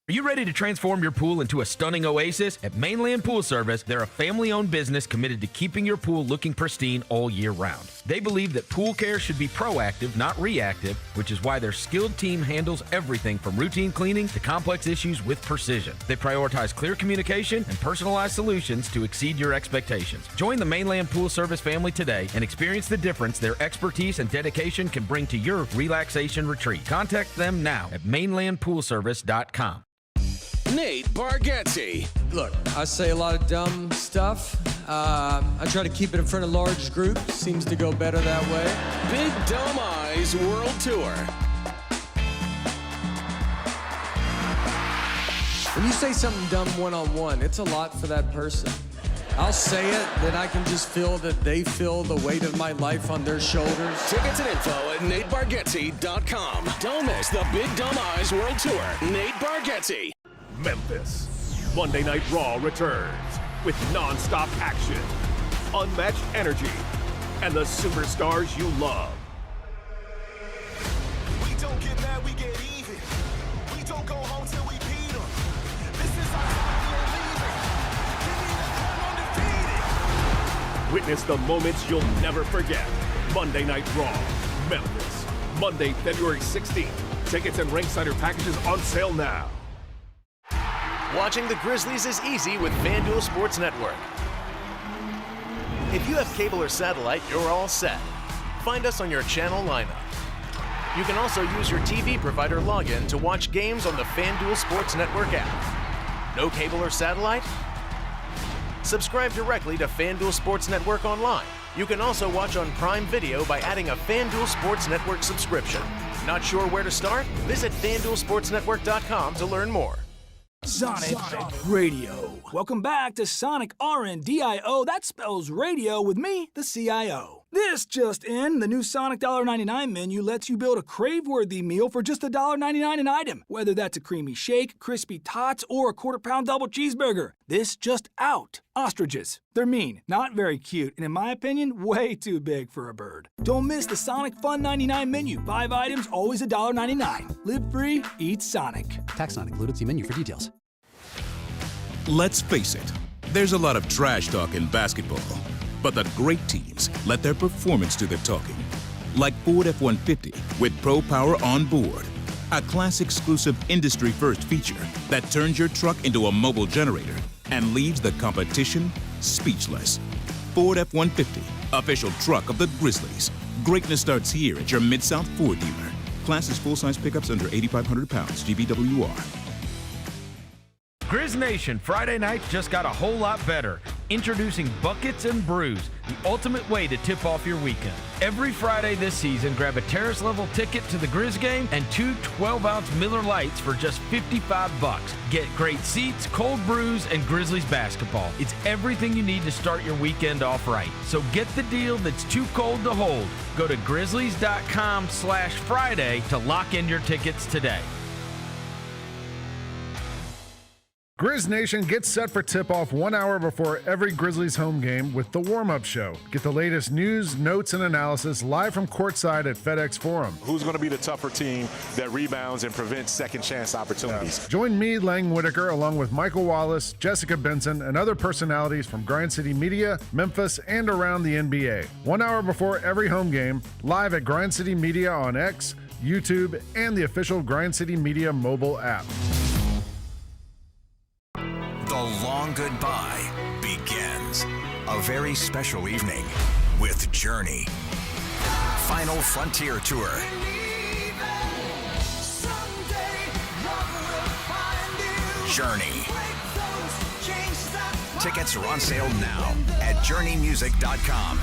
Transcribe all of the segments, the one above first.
Are you ready to transform your pool into a stunning oasis? At Mainland Pool Service, they're a family-owned business committed to keeping your pool looking pristine all year round. They believe that pool care should be proactive, not reactive, which is why their skilled team handles everything from routine cleaning to complex issues with precision. They prioritize clear communication and personalized solutions to exceed your expectations. Join the Mainland Pool Service family today and experience the difference their expertise and dedication can bring to your relaxation retreat. Contact them now at mainlandpoolservice.com. Nate Bargatze. Look, I say a lot of dumb stuff. I try to keep it in front of large groups. Seems to go better that way. Big Dumb Eyes World Tour. When you say something dumb one-on-one, it's a lot for that person. I'll say it, then I can just feel that they feel the weight of my life on their shoulders. Tickets and info at NateBargatze.com. Don't miss the Big Dumb Eyes World Tour. Nate Bargatze. Memphis. Monday Night Raw returns with non-stop action, unmatched energy, and the superstars you love. We don't get mad, we get even. We don't go home till we beat them. This is our time, we ain't leaving. Give me the crown undefeated. Witness the moments you'll never forget. Monday Night Raw, Memphis. Monday, February 16th. Tickets and ringsider packages on sale now. Watching the Grizzlies is easy with FanDuel Sports Network. If you have cable or satellite, you're all set. Find us on your channel lineup. You can also use your TV provider login to watch games on the FanDuel Sports Network app. No cable or satellite? Subscribe directly to FanDuel Sports Network online. You can also watch on Prime Video by adding a FanDuel Sports Network subscription. Not sure where to start? Visit FanDuelSportsNetwork.com to learn more. Sonic Radio. Welcome back to Sonic RNDIO. That spells radio with me, the CIO. This just in, the new Sonic $1.99 menu lets you build a crave-worthy meal for just $1.99 an item. Whether that's a creamy shake, crispy tots, or a quarter-pound double cheeseburger. This just out. Ostriches. They're mean, not very cute, and in my opinion, way too big for a bird. Don't miss the Sonic Fun 99 menu. 5 items, always $1.99. Live free, eat Sonic. Tax not included. See menu for details. Let's face it, there's a lot of trash talk in basketball. But the great teams let their performance do the talking. Like Ford F-150 with Pro Power on board. A class-exclusive industry-first feature that turns your truck into a mobile generator and leaves the competition speechless. Ford F-150, official truck of the Grizzlies. Greatness starts here at your Mid-South Ford dealer. Class is full-size pickups under 8,500 pounds, GVWR. Grizz Nation, Friday nights just got a whole lot better. Introducing Buckets and Brews, the ultimate way to tip off your weekend. Every Friday this season, grab a terrace-level ticket to the Grizz game and 2 12-ounce Miller Lights for just $55. Get great seats, cold brews, and Grizzlies basketball. It's everything you need to start your weekend off right. So get the deal that's too cold to hold. Go to grizzlies.com/Friday to lock in your tickets today. Grizz Nation gets set for tip-off 1 hour before every Grizzlies home game with the warm-up show. Get the latest news, notes, and analysis live from courtside at FedEx Forum. Who's going to be the tougher team that rebounds and prevents second-chance opportunities? Join me, Lang Whitaker, along with Michael Wallace, Jessica Benson, and other personalities from Grind City Media, Memphis, and around the NBA. 1 hour before every home game, live at Grind City Media on X, YouTube, and the official Grind City Media mobile app. The long goodbye begins. A very special evening with Journey. Final Frontier Tour. Journey. Tickets are on sale now at journeymusic.com.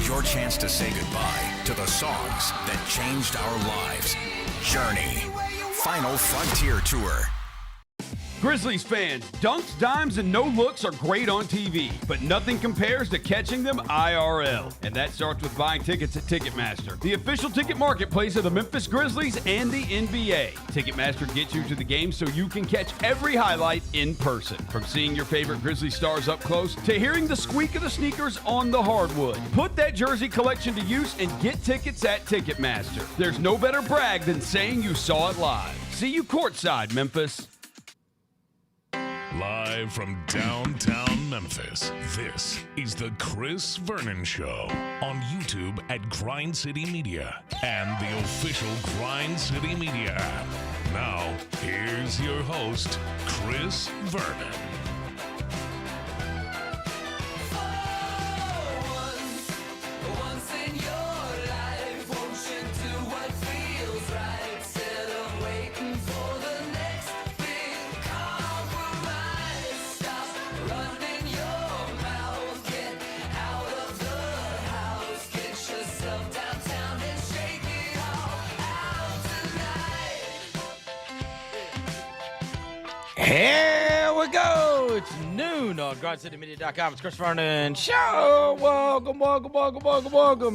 Your chance to say goodbye to the songs that changed our lives. Journey. Final Frontier Tour. Grizzlies fans, dunks, dimes, and no-looks are great on TV, but nothing compares to catching them IRL. And that starts with buying tickets at Ticketmaster, the official ticket marketplace of the Memphis Grizzlies and the NBA. Ticketmaster gets you to the game so you can catch every highlight in person. From seeing your favorite Grizzlies stars up close to hearing the squeak of the sneakers on the hardwood. Put that jersey collection to use and get tickets at Ticketmaster. There's no better brag than saying you saw it live. See you courtside, Memphis. Live from downtown Memphis, this is the Chris Vernon Show on YouTube at Grind City Media and the official Grind City Media app. Now, here's your host, Chris Vernon. Here we go. It's noon on GrindCityMedia.com. It's Chris Vernon Show. Welcome.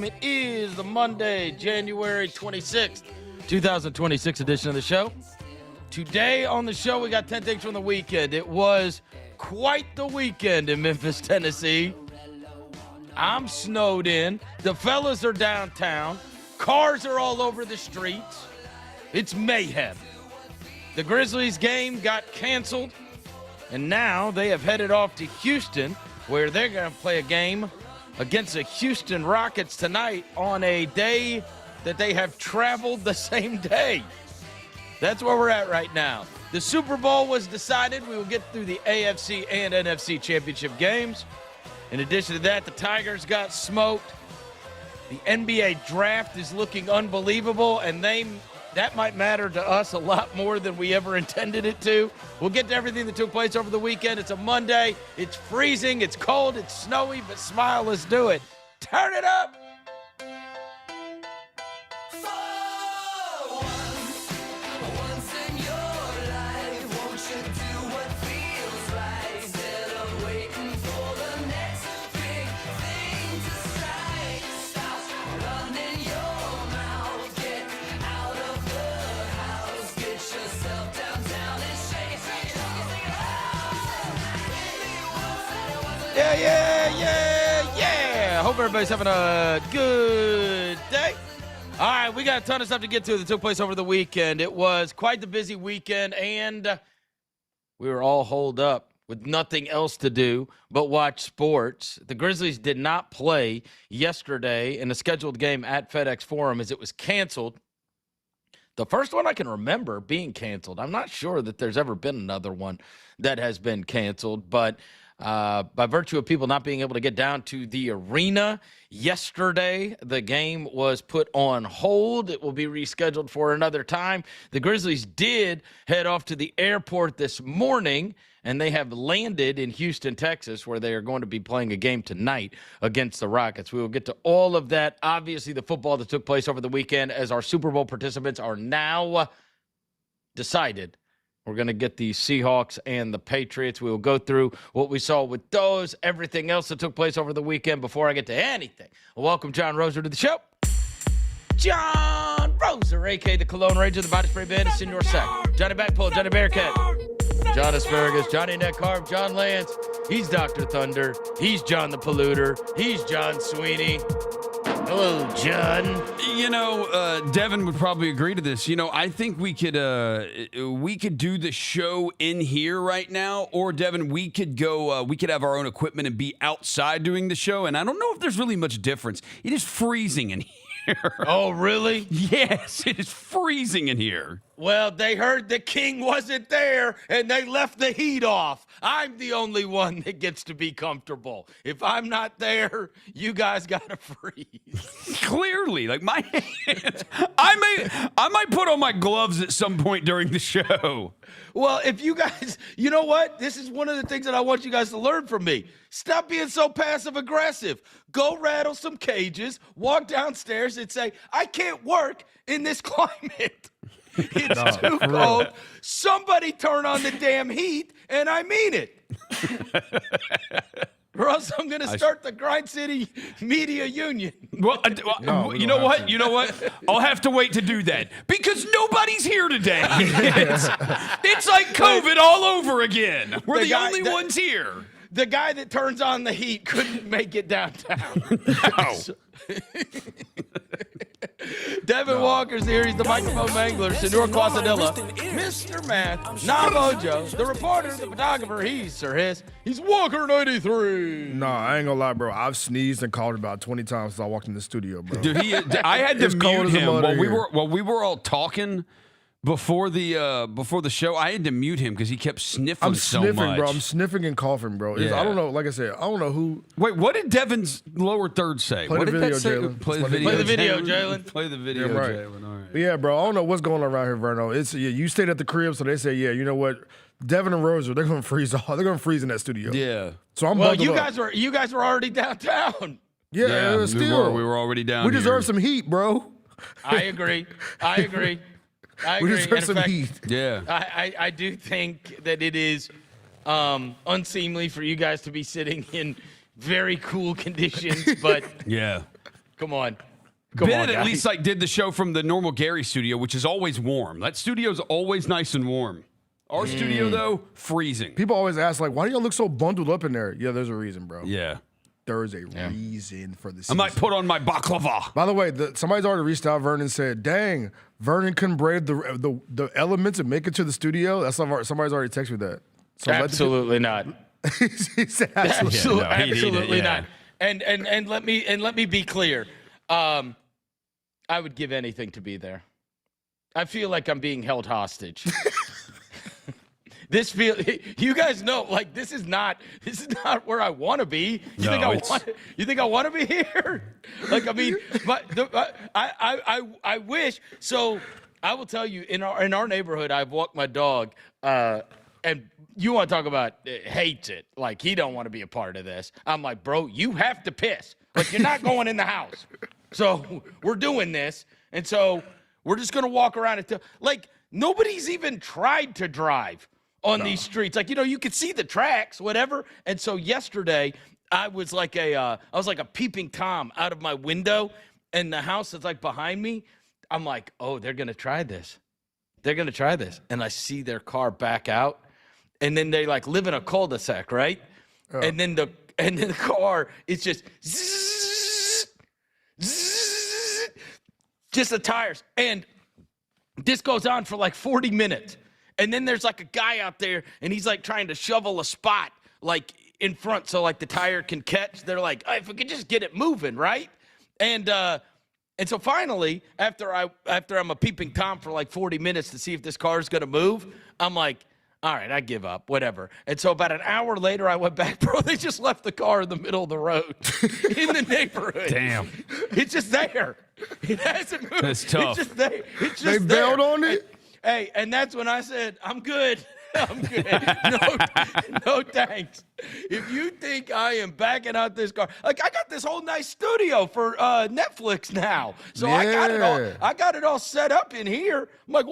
It is the Monday, January 26th, 2026 edition of the show. Today on the show, we got 10 things from the weekend. It was quite the weekend in Memphis, Tennessee. I'm snowed in. The fellas are downtown. Cars are all over the streets. It's mayhem. The Grizzlies game got canceled, and now they have headed off to Houston, where they're going to play a game against the Houston Rockets tonight on a day that they have traveled the same day. That's where we're at right now. The Super Bowl was decided. We will get through the AFC and NFC Championship games. In addition to that, the Tigers got smoked. The NBA draft is looking unbelievable, and that might matter to us a lot more than we ever intended it to. We'll get to everything that took place over the weekend. It's a Monday. It's freezing. It's cold. It's snowy. But smile. Let's do it. Turn it up. Yeah. Hope everybody's having a good day. All right, we got a ton of stuff to get to that took place over the weekend. It was quite the busy weekend, and we were all holed up with nothing else to do but watch sports. The Grizzlies did not play yesterday in a scheduled game at FedEx Forum as it was canceled. The first one I can remember being canceled. I'm not sure that there's ever been another one that has been canceled, but by virtue of people not being able to get down to the arena yesterday, the game was put on hold. It will be rescheduled for another time. The Grizzlies did head off to the airport this morning, and they have landed in Houston, Texas, where they are going to be playing a game tonight against the Rockets. We will get to all of that. Obviously, the football that took place over the weekend, as our Super Bowl participants are now decided. We're going to get the Seahawks and the Patriots. We will go through what we saw with those, everything else that took place over the weekend before I get to anything. Welcome John Roser to the show. John Roser, a.k.a. the Cologne Ranger, the Body Spray Bandit, Senor Sack, Johnny Backpull, Johnny Bearcat, John Asparagus, Johnny Neckcarb, John Lance. He's Dr. Thunder. He's John the Polluter. He's John Sweeney. Hello, John. You know, Devin would probably agree to this. You know, I think we could do the show in here right now, or Devin, we could go. We could have our own equipment and be outside doing the show. And I don't know if there's really much difference. It is freezing in here. Oh, really? Yes, it is freezing in here. Well, they heard the king wasn't there, and they left the heat off. I'm the only one that gets to be comfortable. If I'm not there, you guys got to freeze. Clearly, like my hands. I might put on my gloves at some point during the show. Well, if you guys, you know what? This is one of the things that I want you guys to learn from me. Stop being so passive-aggressive. Go rattle some cages, walk downstairs and say, I can't work in this climate. It's too cold. Somebody turn on the damn heat, and I mean it. Or else I'm going to start the Grind City Media Union. Well, you know what? You know what? I'll have to wait to do that because nobody's here today. It's like COVID all over again. We're the only ones here. The guy that turns on the heat couldn't make it downtown. No. Devin Walker's here. He's the microphone mangler. Senor Quasadilla. Mr. Math. Navojo. The reporter, the photographer. He's Sir Hiss. He's Walker 93. Nah, I ain't gonna lie, bro. I've sneezed and called about 20 times since I walked in the studio, bro. Dude, I had to mute him while we were all talking before the show. I had to mute him because he kept sniffing so much. Bro. I'm sniffing and coughing, bro. I don't know. Like I said, I don't know who. Wait, what did Devin's lower third say? Play What the did video, that say? Jalen. Play the video, Jalen. Play the video, Yeah, right. Jalen. All right. But yeah, bro. I don't know what's going on around here, Vernon. It's you stayed at the crib, so they say, yeah, you know what? Devin and Rose, they're gonna freeze off. They're gonna freeze in that studio. Yeah. So I'm. Well, bundled you guys were already downtown. Yeah, still. We were already down. We here. deserve some heat, bro. I agree. We deserve some heat. Yeah. I do think that it is unseemly for you guys to be sitting in very cool conditions, but yeah. Come on. Bennett at least did the show from the normal Gary studio, which is always warm. That studio's always nice and warm. Our studio, though, freezing. People always ask, like, why do y'all look so bundled up in there? Yeah, there's a reason, bro. Yeah. There is a reason for this. I might put on my baklava. By the way, somebody's already reached out. Vernon said, "Dang, Vernon couldn't braid the elements and make it to the studio." That's somebody's already texted me that. So absolutely not. He said absolutely not. And let me be clear. I would give anything to be there. I feel like I'm being held hostage. You guys know, like, this is not where I want to be. You think I want to be here? Like, I mean, I wish. So I will tell you, in our neighborhood, I've walked my dog, and you want to talk about hates it. Like, he don't want to be a part of this. I'm like, bro, you have to piss. Like, you're not going in the house. So we're doing this, and so we're just gonna walk around until, like, nobody's even tried to drive on these streets. Like, you could see the tracks, whatever. And so yesterday, I was like a peeping Tom out of my window, and the house that's like behind me. I'm like, oh, they're gonna try this. They're gonna try this, and I see their car back out, and then they like live in a cul-de-sac, right? Oh. And then the car is just zzz, zzz, just the tires, and this goes on for like 40 minutes. And then there's like a guy out there, and he's like trying to shovel a spot like in front so like the tire can catch. They're like, oh, if we could just get it moving, right? And so finally, after I'm a peeping Tom for like 40 minutes to see if this car is gonna move, I'm like, all right, I give up, whatever. And so about an hour later, I went back, bro. They just left the car in the middle of the road in the neighborhood. Damn, it's just there. It hasn't moved. That's tough. It's just there. It's just they bailed on it. Hey, and that's when I said, I'm good. I'm good. No thanks. If you think I am backing out this car, like, I got this whole nice studio for Netflix now. So I got it all set up in here. I'm like,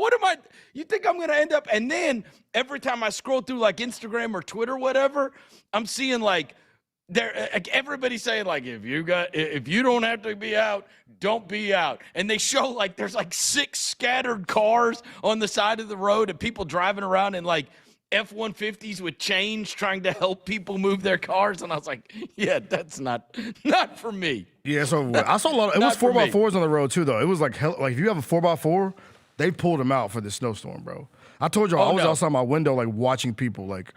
you think I'm going to end up? And then every time I scroll through like Instagram or Twitter, whatever, I'm seeing like, everybody's saying, like, if you don't have to be out, don't be out. And they show like there's like 6 scattered cars on the side of the road and people driving around in like F-150s with chains trying to help people move their cars. And I was like, yeah, that's not for me. Yeah, so I saw a lot. It was 4x4s on the road too, though. It was like if you have a 4x4, they pulled them out for this snowstorm, bro. I told you I was outside my window like watching people like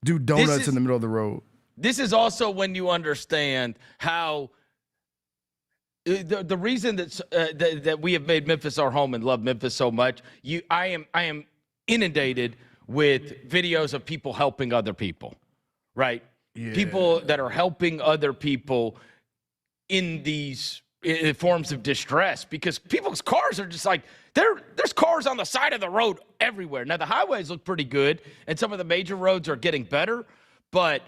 do donuts in the middle of the road. This is also when you understand how the reason that we have made Memphis our home and love Memphis so much. I am inundated with videos of people helping other people, right? Yeah. People that are helping other people in these forms of distress, because people's cars are just like, there's cars on the side of the road everywhere. Now, the highways look pretty good, and some of the major roads are getting better, but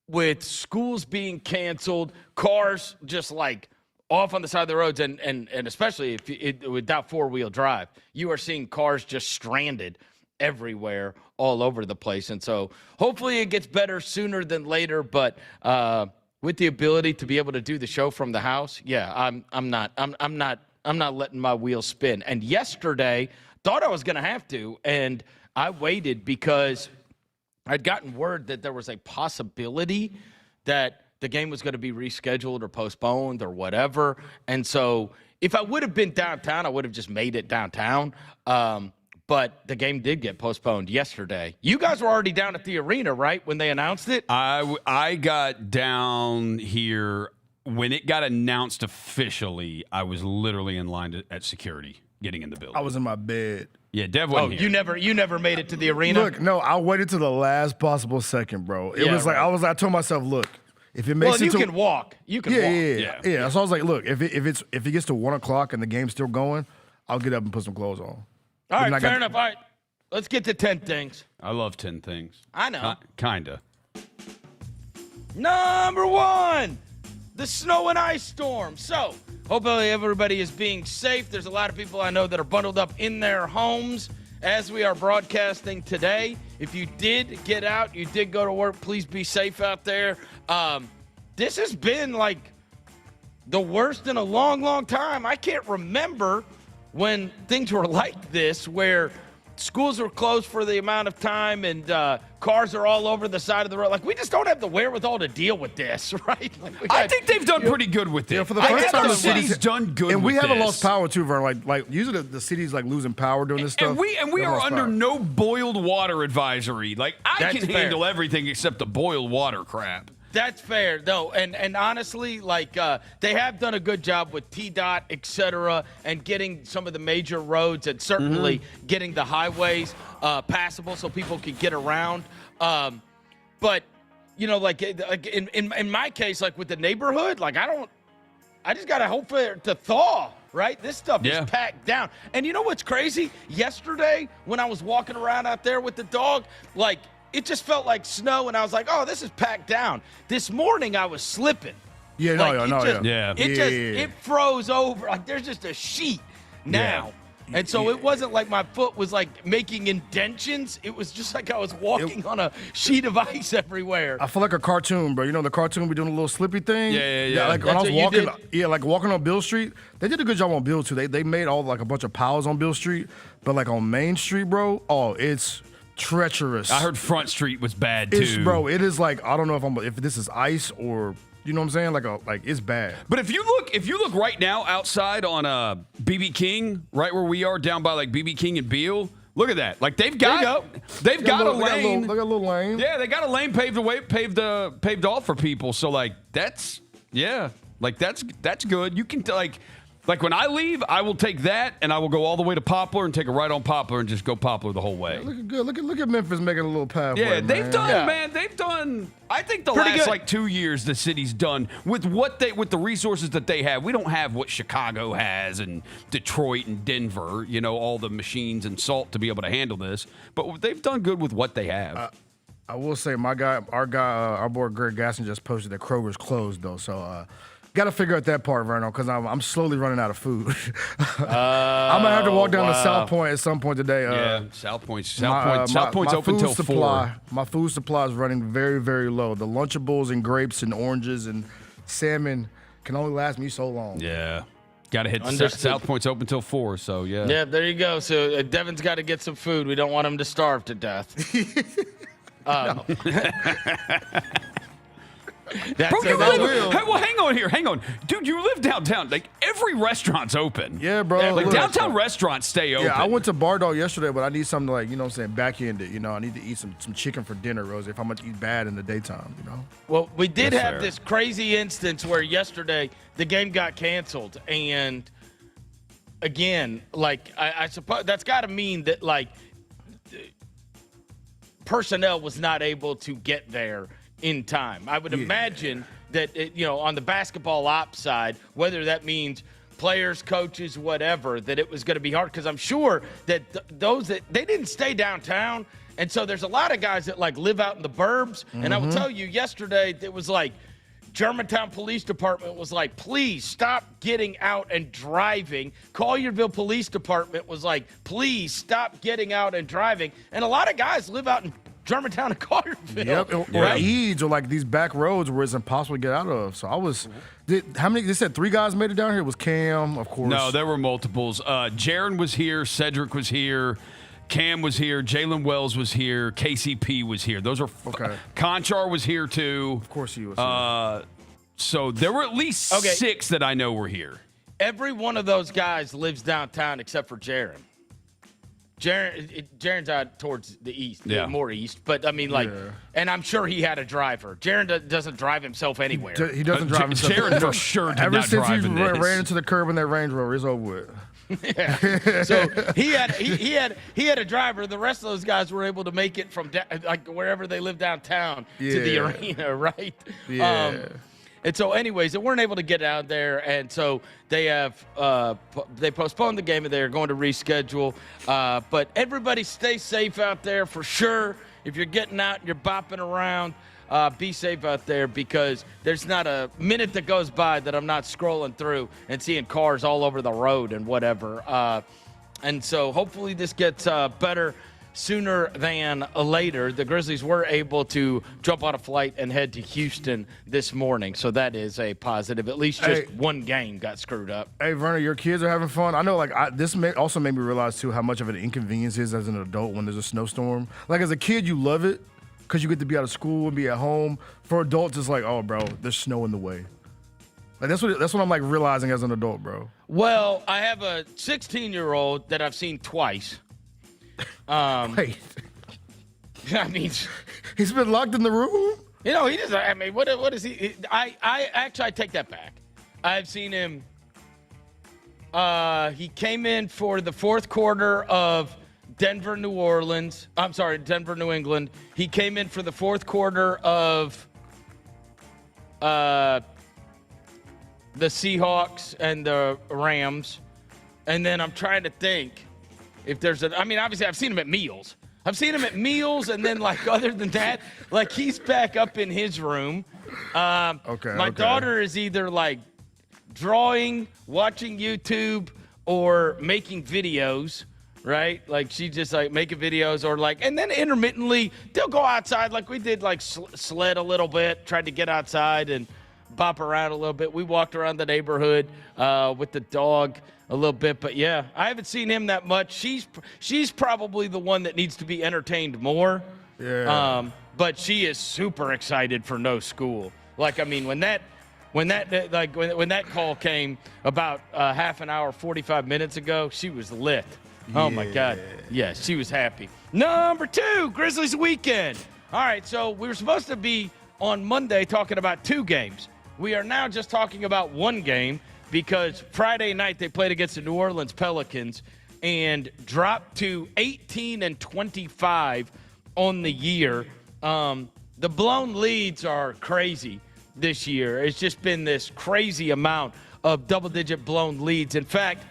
with schools being canceled, cars just like off on the side of the roads, and especially without four-wheel drive, you are seeing cars just stranded everywhere, all over the place. And so hopefully it gets better sooner than later, but with the ability to be able to do the show from the house, yeah, I'm not letting my wheels spin. And yesterday, thought I was going to have to, and I waited because I'd gotten word that there was a possibility that the game was going to be rescheduled or postponed or whatever. And so if I would have been downtown, I would have just made it downtown. But the game did get postponed yesterday. You guys were already down at the arena, right, when they announced it? I got down here when it got announced officially. I was literally in line at security getting in the building. I was in my bed. Yeah, Dev wasn't here. You never made it to the arena? Look, no, I waited to the last possible second, bro. It was like I told myself, look, if it makes it you can walk. You can walk. Yeah. So I was like, look, if it gets to 1 o'clock and the game's still going, I'll get up and put some clothes on. All right, fair enough. All right, let's get to 10 things. I love 10 things. I know. Kinda. Number 1, the snow and ice storm. So, hopefully everybody is being safe. There's a lot of people I know that are bundled up in their homes as we are broadcasting today. If you did get out, you did go to work, please be safe out there. This has been like the worst in a long, long time. I can't remember when things were like this, where schools are closed for the amount of time and cars are all over the side of the road. Like, we just don't have the wherewithal to deal with this, right? I think they've done pretty good with it. Yeah, for the first time, the city's done good and with we haven't this. lost power too, Vernon. Like usually the city's like losing power doing this stuff. And we are under no boiled water advisory. Like, I can fair. handle everything except the boiled water crap. That's fair, though, and honestly, like they have done a good job with TDOT, et cetera, and getting some of the major roads and certainly getting the highways passable so people can get around. But you know, like in my case, like with the neighborhood, like I just gotta hope for it to thaw. Right? This stuff is packed down. And you know what's crazy? Yesterday, when I was walking around out there with the dog, like, it just felt like snow, and I was like, oh, this is packed down. This morning, I was slipping. Yeah, It froze over. Like, there's just a sheet now. And so it wasn't like my foot was like making indentions. It was just like I was walking on a sheet of ice everywhere. I feel like a cartoon, bro. You know the cartoon, we doing a little slippy thing? Yeah. Like when I was walking, like walking on Bill Street, they did a good job on Bill too. They made all like a bunch of piles on Bill Street, but like on Main Street, bro, it's treacherous. I heard Front Street was bad too. Bro, it is like, I don't know if this is ice or, you know what I'm saying? Like it's bad. But if you look right now outside on BB King, right where we are, down by like BB King and Beale, look at that. Like they've got a lane. They got a little lane. Yeah, they got a lane paved off for people. So like that's good. You can like when I leave, I will take that and I will go all the way to Poplar and take a right on Poplar and just go Poplar the whole way. Yeah, looking good. Look at Memphis making a little pathway. Yeah, they've done. I think the last like 2 years the city's done with with the resources that they have. We don't have what Chicago has and Detroit and Denver. You know, all the machines and salt to be able to handle this. But they've done good with what they have. I will say, our boy Greg Gasson just posted that Kroger's closed though. So. Got to figure out that part, Vernon, because I'm slowly running out of food. I'm gonna have to walk down to South Point at some point today. South Point's open till 4. My food supply is running very, very low. The Lunchables and grapes and oranges and salmon can only last me so long. Yeah. Got to hit South Point's open till 4, so yeah. Yeah, there you go. So Devin's got to get some food. We don't want him to starve to death. Bro, hang on. Dude, you live downtown. Like, every restaurant's open. Yeah, bro. Like, downtown restaurants stay open. Yeah, I went to Bar Dog yesterday, but I need something to, like, you know what I'm saying, back end it. You know, I need to eat some chicken for dinner, Rosie, if I'm going to eat bad in the daytime, you know? Well, we did have this crazy instance where yesterday the game got canceled. And, again, like, I suppose that's got to mean that, like, personnel was not able to get there in time. I would imagine that, on the basketball ops side, whether that means players, coaches, whatever, that it was going to be hard, because I'm sure that those that they didn't stay downtown. And so there's a lot of guys that like live out in the burbs. And I will tell you, yesterday, it was like Germantown Police Department was like, please stop getting out and driving. Collierville Police Department was like, please stop getting out and driving. And a lot of guys live out in Germantown and Collierville. Yep, or Eads, or like these back roads where it's impossible to get out of. So I was, how many, they said 3 guys made it down here? It was Cam, of course. No, there were multiples. Jaron was here, Cedric was here, Cam was here, Jalen Wells was here, KCP was here. Those are, Conchar was here too. Of course he was here. So there were at least 6 that I know were here. every one of those guys lives downtown except for Jaron. Jaron's out towards the east, more east. But, I mean, and I'm sure he had a driver. Jaron doesn't drive himself anywhere. He doesn't drive himself. Jaron for sure did Ever not since drive he in this. ran into the curb in that Range Rover, it's over with. Yeah. So he had a driver. The rest of those guys were able to make it from like wherever they live downtown to the arena, right? Yeah. And so, anyways, they weren't able to get out there, and so they have they postponed the game, and they're going to reschedule. But everybody stay safe out there for sure. If you're getting out and you're bopping around, be safe out there, because there's not a minute that goes by that I'm not scrolling through and seeing cars all over the road and whatever. And so hopefully this gets better sooner than later. The Grizzlies were able to jump on a flight and head to Houston this morning, so that is a positive. At least just one game got screwed up. Hey, Vernon, your kids are having fun. I know, this also made me realize, too, how much of an inconvenience it is as an adult when there's a snowstorm. Like, as a kid, you love it because you get to be out of school and be at home. For adults, it's like, oh, bro, there's snow in the way. Like, that's what I'm, like, realizing as an adult, bro. Well, I have a 16-year-old that I've seen twice. Wait. I mean, he's been locked in the room? You know, he doesn't. I mean, what is he? I take that back. I've seen him. He came in for the fourth quarter of Denver, New England. He came in for the fourth quarter of the Seahawks and the Rams. And then I'm trying to think if there's obviously I've seen him at meals. And then, like, other than that, like, he's back up in his room. My daughter is either, like, drawing, watching YouTube, or making videos, right? Like, she just, like, making videos, or, like, and then intermittently they'll go outside. Like, we did, like, sled a little bit, tried to get outside and bop around a little bit. We walked around the neighborhood with the dog a little bit, but yeah, I haven't seen him that much. She's probably the one that needs to be entertained more. Yeah. But she is super excited for no school. Like, I mean, when that call came about half an hour, 45 minutes ago, she was lit. Oh my God. Yeah, she was happy. Number 2, Grizzlies Weekend. All right, so we were supposed to be on Monday talking about 2 games. We are now just talking about 1 game, because Friday night they played against the New Orleans Pelicans and dropped to 18-25 on the year. The blown leads are crazy this year. It's just been this crazy amount of double-digit blown leads. In fact,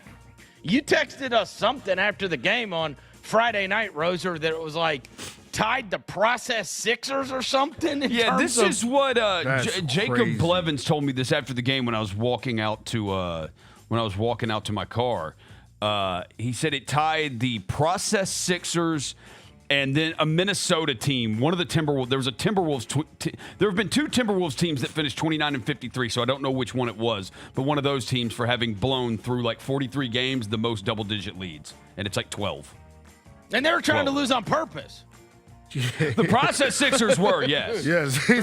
you texted us something after the game on Friday night, Roser, that it was like tied the process Sixers or something. This is what Jacob Blevins told me this after the game when I was walking out to my car. He said it tied the process Sixers and then a Minnesota team. One of the Timberwolves. There was a Timberwolves. There have been 2 Timberwolves teams that finished 29-53. So I don't know which one it was, but one of those teams for having blown through like 43 games the most double-digit leads, and it's like 12. And they were trying to lose on purpose. The process Sixers were, yes. Yes. You know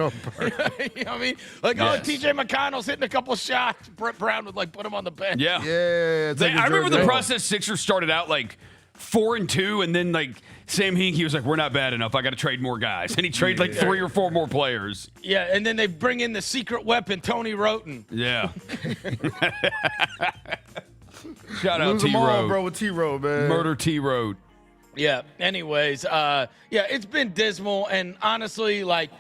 what I mean? Like, TJ McConnell's hitting a couple shots. Brett Brown would, like, put him on the bench. Yeah. Yeah. I remember the process Sixers started out, like, 4-2, and then, like, Sam Hinkie was like, we're not bad enough. I got to trade more guys. And he traded, like, 3 or 4 more players. Yeah, and then they bring in the secret weapon, Tony Roten. Yeah. Shout out Lose them all, T-Road. bro, with T-Road, man. Murder T-Road. Yeah, anyways, it's been dismal, and honestly, like,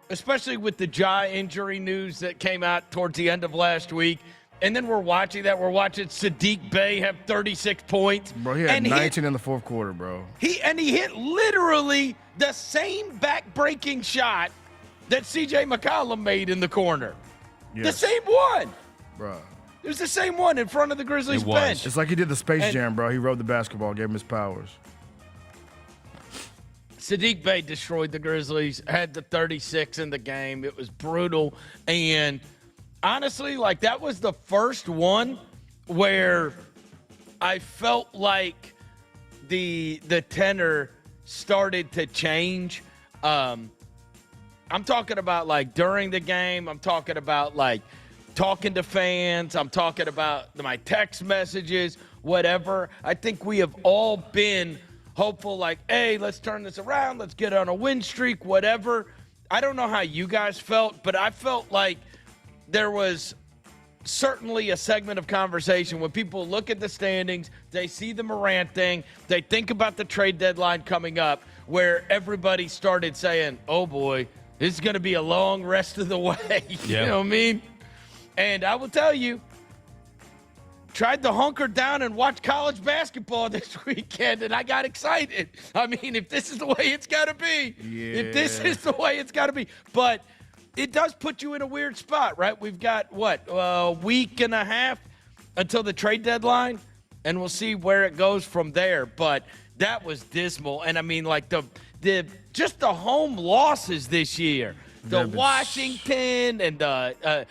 especially with the Ja injury news that came out towards the end of last week, and then we're watching Saddiq Bey have 36 points. Bro, he had 19 in the fourth quarter, bro. He hit literally the same back-breaking shot that C.J. McCollum made in the corner. Yes. The same one. Bro. It was the same one in front of the Grizzlies bench. It's like he did the Space Jam, bro. He rode the basketball, gave him his powers. Saddiq Bey destroyed the Grizzlies, had the 36 in the game. It was brutal. And honestly, like, that was the first one where I felt like the tenor started to change. I'm talking about, like, during the game. I'm talking about, like, talking to fans. I'm talking about my text messages, whatever. I think we have all been hopeful, like, hey, let's turn this around. Let's get on a win streak, whatever. I don't know how you guys felt, but I felt like there was certainly a segment of conversation when people look at the standings, they see the Morant thing, they think about the trade deadline coming up, where everybody started saying, oh boy, this is going to be a long rest of the way. You know what I mean? And I will tell you, tried to hunker down and watch college basketball this weekend, and I got excited. I mean, if this is the way it's got to be, if this is the way it's got to be. But it does put you in a weird spot, right? We've got, a week and a half until the trade deadline, and we'll see where it goes from there. But that was dismal. And, I mean, like, just the home losses this year. The Washington and the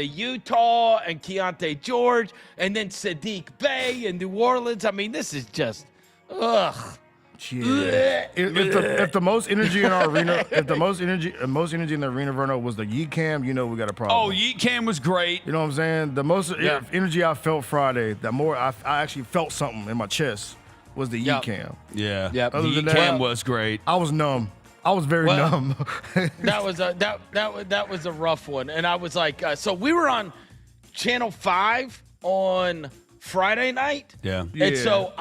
Utah and Keontae George, and then Sadiq Bey and New Orleans. I mean, this is just, ugh. Yeah. If the most energy in our arena, if the most energy in the arena, Vernon, was the Yeet Cam, you know we got a problem. Oh, Yeet Cam was great. You know what I'm saying? The most energy I felt Friday, the more I actually felt something in my chest was the Yeet Cam. Yeah. Yep. The Yeet Cam was great. I was numb. I was very numb. that was a rough one, and I was like, so we were on Channel 5 on Friday night. Yeah. And so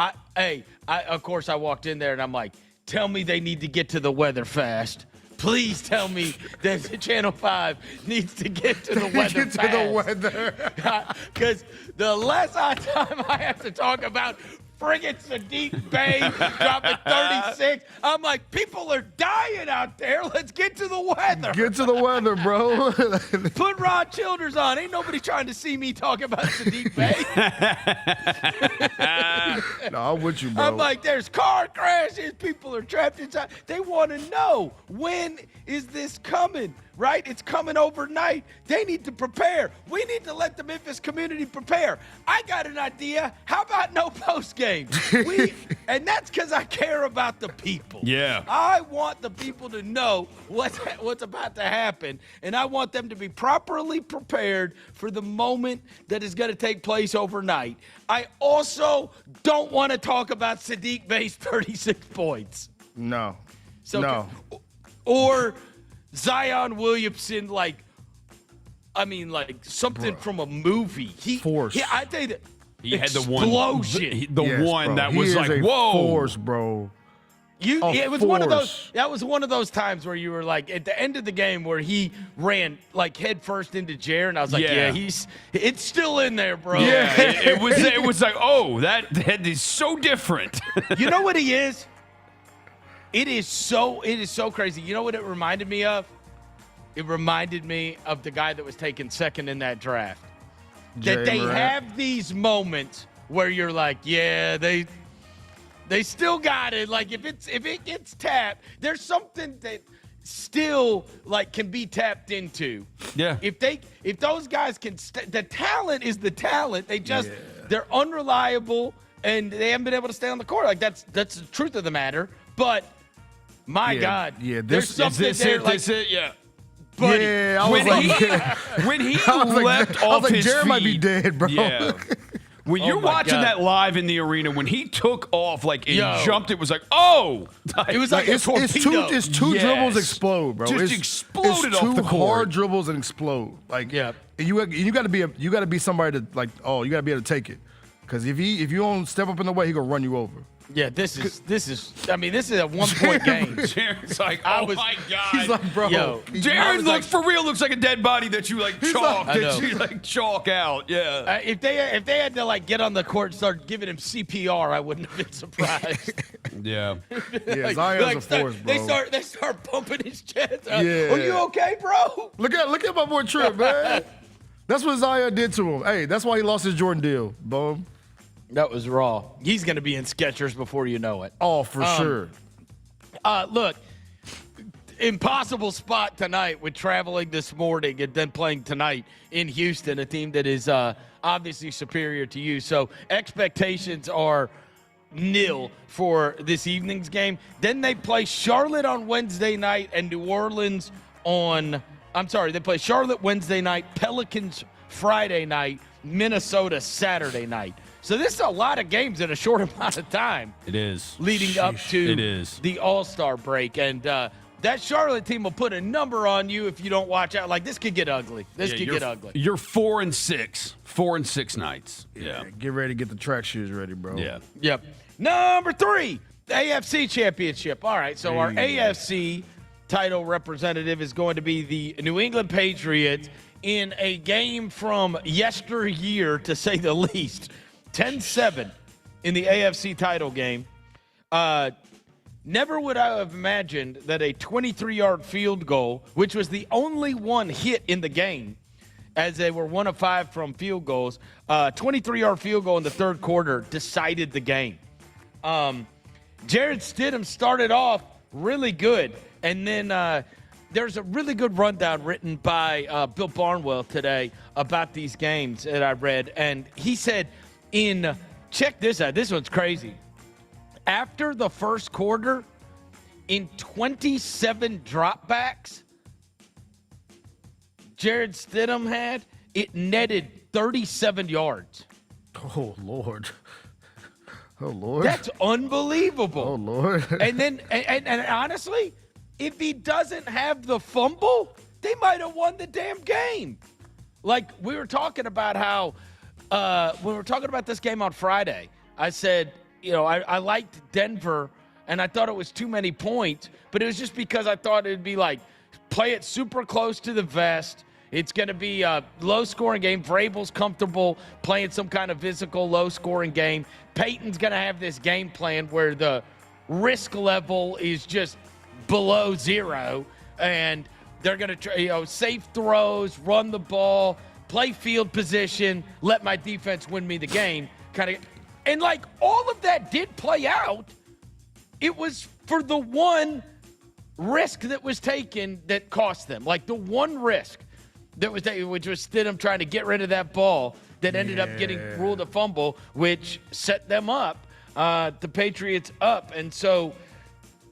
of course I walked in there and I'm like, tell me they need to get to the weather fast. Please tell me that Channel 5 needs to get to the weather fast. Get to the weather. Because the less time I have to talk about friggin' Sadiq Bey dropping 36. I'm like, people are dying out there. Let's get to the weather. Get to the weather, bro. Put Rod Childers on. Ain't nobody trying to see me talk about Sadiq Bey. No, I'm with you, bro. I'm like, there's car crashes. People are trapped inside. They want to know, when is this coming? Right? It's coming overnight. They need to prepare. We need to let the Memphis community prepare. I got an idea. How about no post game? And that's because I care about the people. Yeah. I want the people to know what's about to happen, and I want them to be properly prepared for the moment that is going to take place overnight. I also don't want to talk about Sadiq Bey's 36 points. No. So, or Zion Williamson, something from a movie. Force. I tell you that. He had the explosion. one that he was like, whoa. Force, bro. It was one of those. That was one of those times where you were like, at the end of the game, where he ran like head first into Jer, and I was like, it's still in there, bro. Yeah, it was like, oh, that is so different. You know what he is? It is so crazy. You know what it reminded me of? It reminded me of the guy that was taken second in that draft. That they have these moments where you're like, yeah, they still got it. Like if it gets tapped, there's something that still can be tapped into. Yeah. If those guys can, the talent is the talent. They're unreliable and they haven't been able to stay on the court. Like that's the truth of the matter. But my God, there's something there. This it, yeah. Buddy, yeah, I was when he left off his Jared feet, might be dead, bro. Yeah. When you're watching that live in the arena, when he took off and jumped, it was like, oh! It was like a torpedo. It's two dribbles explode, bro. Just exploded off the court. Two hard dribbles and explode. You got to be somebody to you got to be able to take it. Because if you don't step up in the way, he gonna run you over. Yeah, this is a 1-point game. Jared's like, my God. He's like, bro. Jared looks like a dead body that you chalk out. Yeah. If they had to get on the court and start giving him CPR, I wouldn't have been surprised. Yeah. Zion's a force, bro. They start pumping his chest. Are you okay, bro? Look at my boy Trip, man. That's what Zion did to him. Hey, that's why he lost his Jordan deal. Boom. That was raw. He's going to be in Skechers before you know it. Oh, for sure. Look, impossible spot tonight with traveling this morning and then playing tonight in Houston, a team that is obviously superior to you. So expectations are nil for this evening's game. Then they play Charlotte on Wednesday night and New Orleans on I'm sorry, they play Charlotte Wednesday night, Pelicans Friday night, Minnesota Saturday night. So this is a lot of games in a short amount of time. It is. Leading up to the All-Star break. And that Charlotte team will put a number on you if you don't watch out. Like, this could get ugly. This could get ugly. You're 4-6. 4-6 nights. Yeah. Get ready to get the track shoes ready, bro. Yeah. Yep. Number 3, the AFC Championship. All right, so our AFC title representative is going to be the New England Patriots in a game from yesteryear, to say the least. 10-7 in the AFC title game. Never would I have imagined that a 23-yard field goal, which was the only one hit in the game, as they were 1 of 5 from field goals, 23-yard field goal in the third quarter decided the game. Jared Stidham started off really good, and then there's a really good rundown written by Bill Barnwell today about these games that I read, and he said, check this out, this one's crazy. After the first quarter, in 27 dropbacks Jared Stidham had, it netted 37 yards. Oh, Lord. Oh, Lord. That's unbelievable. Oh, Lord. And then, and honestly, if he doesn't have the fumble, they might have won the damn game. Like, we were talking about how, when we were talking about this game on Friday, I said, you know, I liked Denver, and I thought it was too many points, but it was just because I thought it would be like, play it super close to the vest. It's going to be a low-scoring game. Vrabel's comfortable playing some kind of physical, low-scoring game. Peyton's going to have this game plan where the risk level is just below 0, and they're going to try, safe throws, run the ball, play field position, let my defense win me the game. And, like, all of that did play out. It was for the one risk that was taken that cost them. Like, the one risk that was taken, which was Stidham trying to get rid of that ball that ended up getting ruled a fumble, which set them up, the Patriots up. And so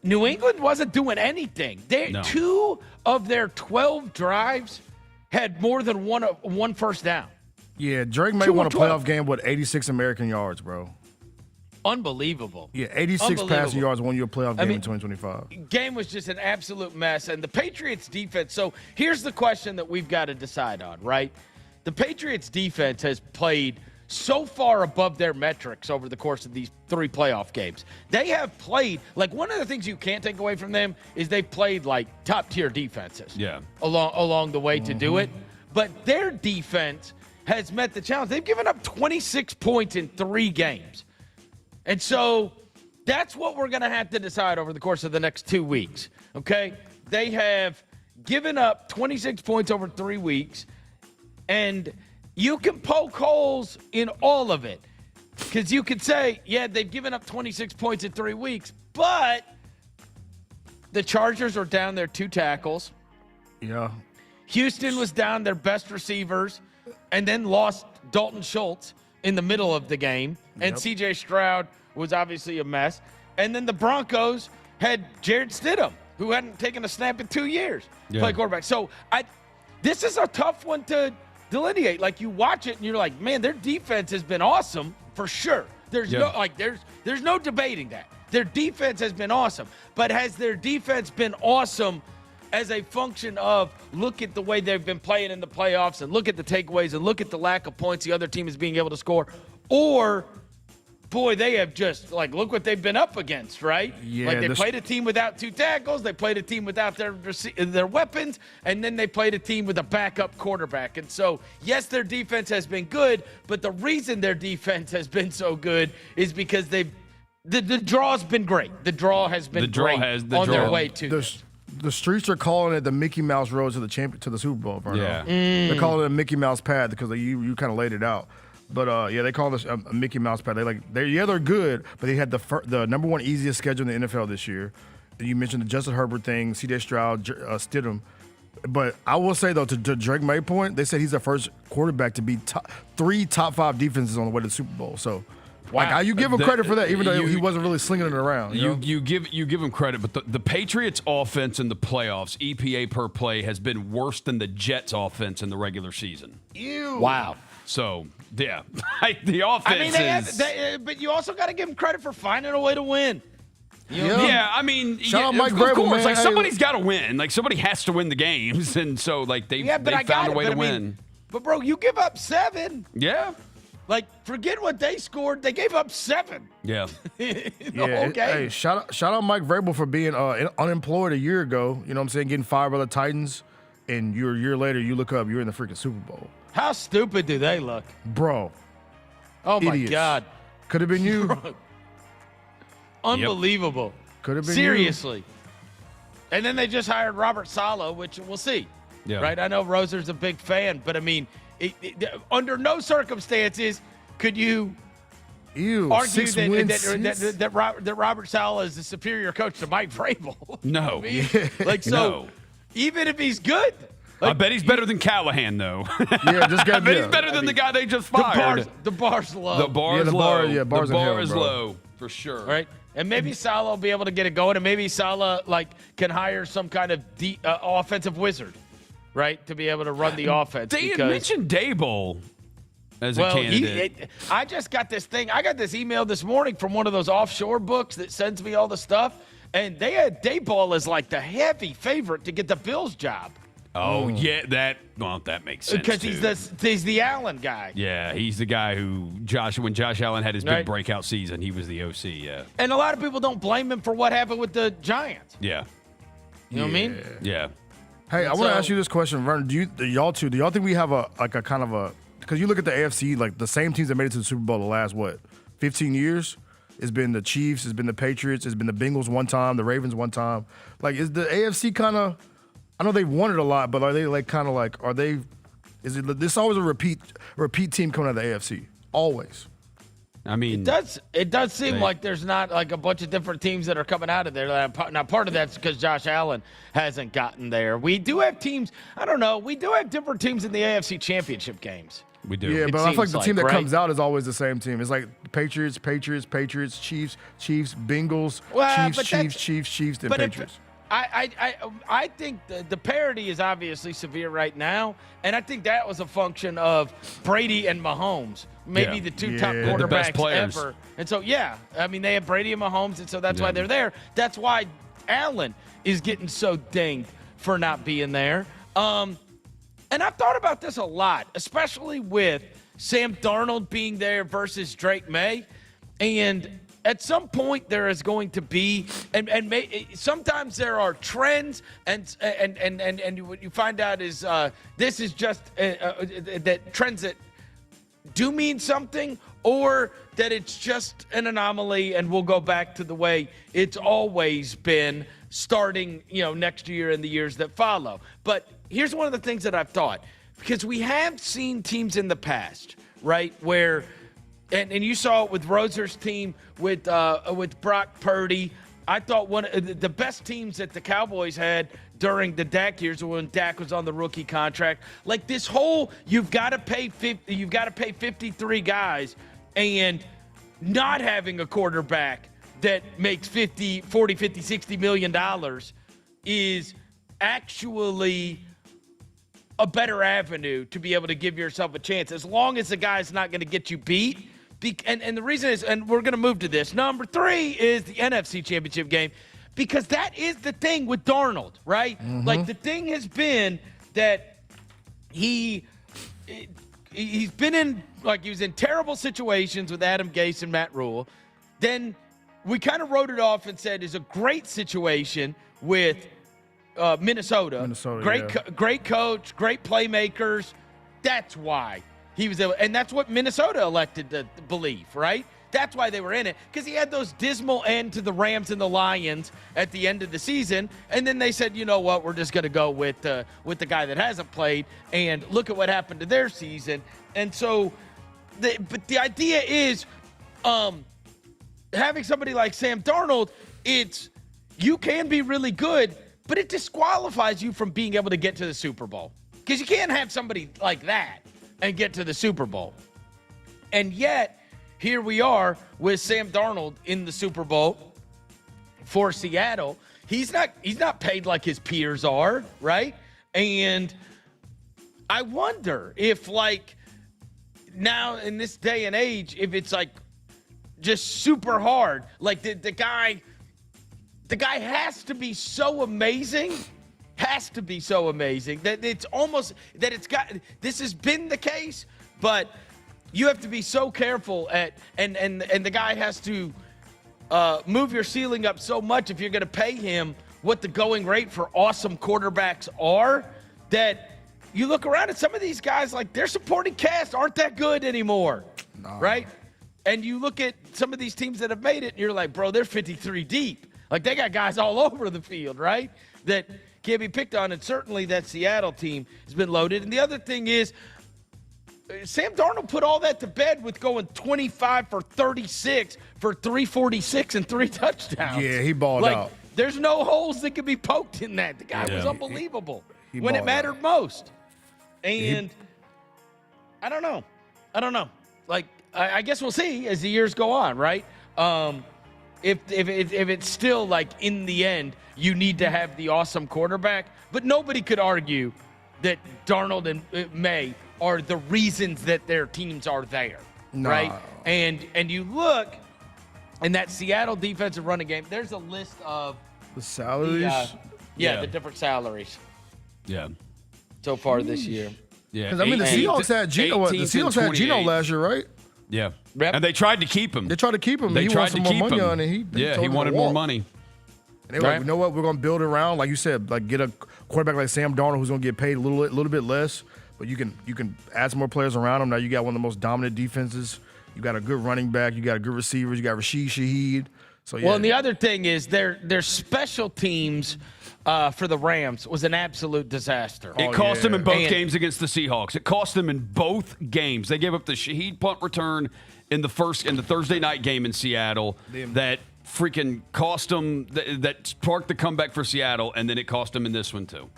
New England wasn't doing anything. No. 2 of their 12 drives had more than one first down. Yeah, Drake may won a playoff game with 86 American yards, bro. Unbelievable. Yeah, 86 passing yards won you a playoff game in 2025. Game was just an absolute mess. And the Patriots defense, so here's the question that we've got to decide on, right? The Patriots defense has played so far above their metrics over the course of these 3 playoff games. They have played, like, one of the things you can't take away from them is they've played like top-tier defenses along the way to do it. But their defense has met the challenge. They've given up 26 points in 3 games. And so that's what we're going to have to decide over the course of the next 2 weeks, okay? They have given up 26 points over 3 weeks, and you can poke holes in all of it because you could say, yeah, they've given up 26 points in 3 weeks, but the Chargers are down their 2 tackles. Yeah. Houston was down their best receivers and then lost Dalton Schultz in the middle of the game, and C.J. Stroud was obviously a mess. And then the Broncos had Jared Stidham, who hadn't taken a snap in 2 years, play quarterback. So this is a tough one to delineate. Like, you watch it and you're like, man, their defense has been awesome for sure. There's no debating that. Their defense has been awesome. But has their defense been awesome as a function of look at the way they've been playing in the playoffs and look at the takeaways and look at the lack of points the other team is being able to score? Or, boy, they have just, like, look what they've been up against, right? Yeah, like, they played a team without 2 tackles, they played a team without their weapons, and then they played a team with a backup quarterback. And so, yes, their defense has been good, but the reason their defense has been so good is because the draw's been great. The draw has been great on their way to this. The streets are calling it the Mickey Mouse road to the Super Bowl, Vernon. Yeah. They call it a Mickey Mouse pad because you kind of laid it out. But they call this a Mickey Mouse pad. They're good, but they had the number 1 easiest schedule in the NFL this year. You mentioned the Justin Herbert thing, C.J. Stroud, Stidham. But I will say, though, to Drake May point, they said he's the first quarterback to beat 3 top 5 defenses on the way to the Super Bowl. So Wow. Like, you give him credit for that, even though he wasn't really slinging it around. You give him credit, but the Patriots' offense in the playoffs, EPA per play, has been worse than the Jets' offense in the regular season. Ew. Wow. So, yeah, the offense but you also got to give him credit for finding a way to win. Yeah, I mean, Shout out Mike of Vrabel, course, man. like somebody's got to win. Like somebody has to win the games, and so like they found a way to win. But bro, you give up 7. Yeah. Like, forget what they scored. They gave up 7. Yeah. Okay. Hey, shout out Mike Vrabel for being unemployed a year ago. You know what I'm saying? Getting fired by the Titans, and you're a year later, you look up, you're in the freaking Super Bowl. How stupid do they look? Bro. Oh, my idiots. God. Could have been you. Unbelievable. Could have been Seriously. And then they just hired Robert Saleh, which we'll see. Yeah. Right? I know Roser's a big fan, but I mean, under no circumstances could you argue that Robert Saleh is a superior coach to Mike Vrabel. No. Even if he's good. I bet he's better than Callahan, though. Yeah, just I bet he's better than the guy they just fired. The bar's low. The bar is low. Bar's the bar hell, is bro. low, for sure. Right? And maybe Saleh will be able to get it going, and maybe Saleh can hire some kind of offensive wizard, right, to be able to run the offense. They had mentioned Daboll as a candidate. I just got this thing. I got this email this morning from one of those offshore books that sends me all the stuff, and they had Daboll as like the heavy favorite to get the Bills job. Oh, yeah, that makes sense, because he's the Allen guy. Yeah, he's the guy who when Josh Allen had his big breakout season, he was the OC, yeah. And a lot of people don't blame him for what happened with the Giants. Yeah. You know what I mean? Yeah. Hey, I want to ask you this question, Vernon. Do y'all think we have because you look at the AFC, like the same teams that made it to the Super Bowl the last, 15 years? It's been the Chiefs, it's been the Patriots, it's been the Bengals one time, the Ravens one time. Like, is the AFC kind of, I know they've won it a lot, but are they this always a repeat team coming out of the AFC? Always. I mean, it does seem like there's not like a bunch of different teams that are coming out of there. Now, part of that's because Josh Allen hasn't gotten there. We do have teams. I don't know. We do have different teams in the AFC Championship games. We do. Yeah, but I feel like the team that comes out is always the same team. It's like Patriots, Chiefs, Bengals, Chiefs, then Patriots. I think the parity is obviously severe right now, and I think that was a function of Brady and Mahomes, maybe the two top quarterbacks ever. And so, I mean, they have Brady and Mahomes, and so that's why they're there. That's why Allen is getting so dinged for not being there. And I've thought about this a lot, especially with Sam Darnold being there versus Drake May, and at some point, there is going to be, sometimes there are trends, and what you find out is this is just that trends that do mean something, or that it's just an anomaly, and we'll go back to the way it's always been, starting next year and the years that follow. But here's one of the things that I've thought, because we have seen teams in the past, right, where. And you saw it with Roser's team, with Brock Purdy. I thought one of the best teams that the Cowboys had during the Dak years, when Dak was on the rookie contract. Like this whole, you've got to pay 53 guys, and not having a quarterback that makes 40, 50, 60 million dollars is actually a better avenue to be able to give yourself a chance, as long as the guy's not going to get you beat. And the reason is, and we're going to move to this, number 3 is the NFC Championship game, because that is the thing with Darnold, right? Mm-hmm. Like, the thing has been that he's been in, like, he was in terrible situations with Adam Gase and Matt Rule. Then we kind of wrote it off and said it's a great situation with Minnesota. Great coach, great playmakers. That's why he was able, and that's what Minnesota elected to believe, right? That's why they were in it, because he had those dismal end to the Rams and the Lions at the end of the season, and then they said, you know what, we're just going to go with the guy that hasn't played, and look at what happened to their season. And so, but the idea is, having somebody like Sam Darnold, you can be really good, but it disqualifies you from being able to get to the Super Bowl, because you can't have somebody like that and get to the Super Bowl. And yet, here we are with Sam Darnold in the Super Bowl for Seattle. He's not paid like his peers are, right? And I wonder if, like, now in this day and age, if it's like just super hard. Like the guy has to be so amazing. Has to be so amazing that it's almost that it's got. This has been the case, but you have to be so careful and the guy has to move your ceiling up so much if you're going to pay him what the going rate for awesome quarterbacks are, that you look around at some of these guys, like, their supporting cast aren't that good anymore, right? And you look at some of these teams that have made it, and you're like, bro, they're 53 deep. Like, they got guys all over the field, right, that can't be picked on, and certainly that Seattle team has been loaded. And the other thing is, Sam Darnold put all that to bed with going 25 for 36 for 346 and 3 touchdowns. Yeah, he balled out. There's no holes that could be poked in that. The guy was unbelievable when it mattered most. And I don't know. Like, I guess we'll see as the years go on, right? If it's still, like, in the end, you need to have the awesome quarterback. But nobody could argue that Darnold and May are the reasons that their teams are there, right? And you look in that Seattle defensive running game, there's a list of the salaries. The different salaries. Yeah. So far this year. Yeah. Because, I mean, the Seahawks had Geno. The Seahawks had Geno last year, right? Yeah. Yep. And they tried to keep him. They tried to keep him. They he tried wanted to some more keep money him. on it. He wanted more money. And they were like, you know what? We're going to build around, like you said, like get a quarterback like Sam Darnold who's going to get paid a little bit less, but you can add some more players around him. Now you got one of the most dominant defenses. You got a good running back. You got a good receivers. You got Rashid Shaheed. So yeah. Well, and the other thing is their special teams for the Rams was an absolute disaster. It cost them in both games against the Seahawks. It cost them in both games. They gave up the Shaheed punt return in the Thursday night game in Seattle that freaking cost them, that sparked the comeback for Seattle, and then it cost them in this one too.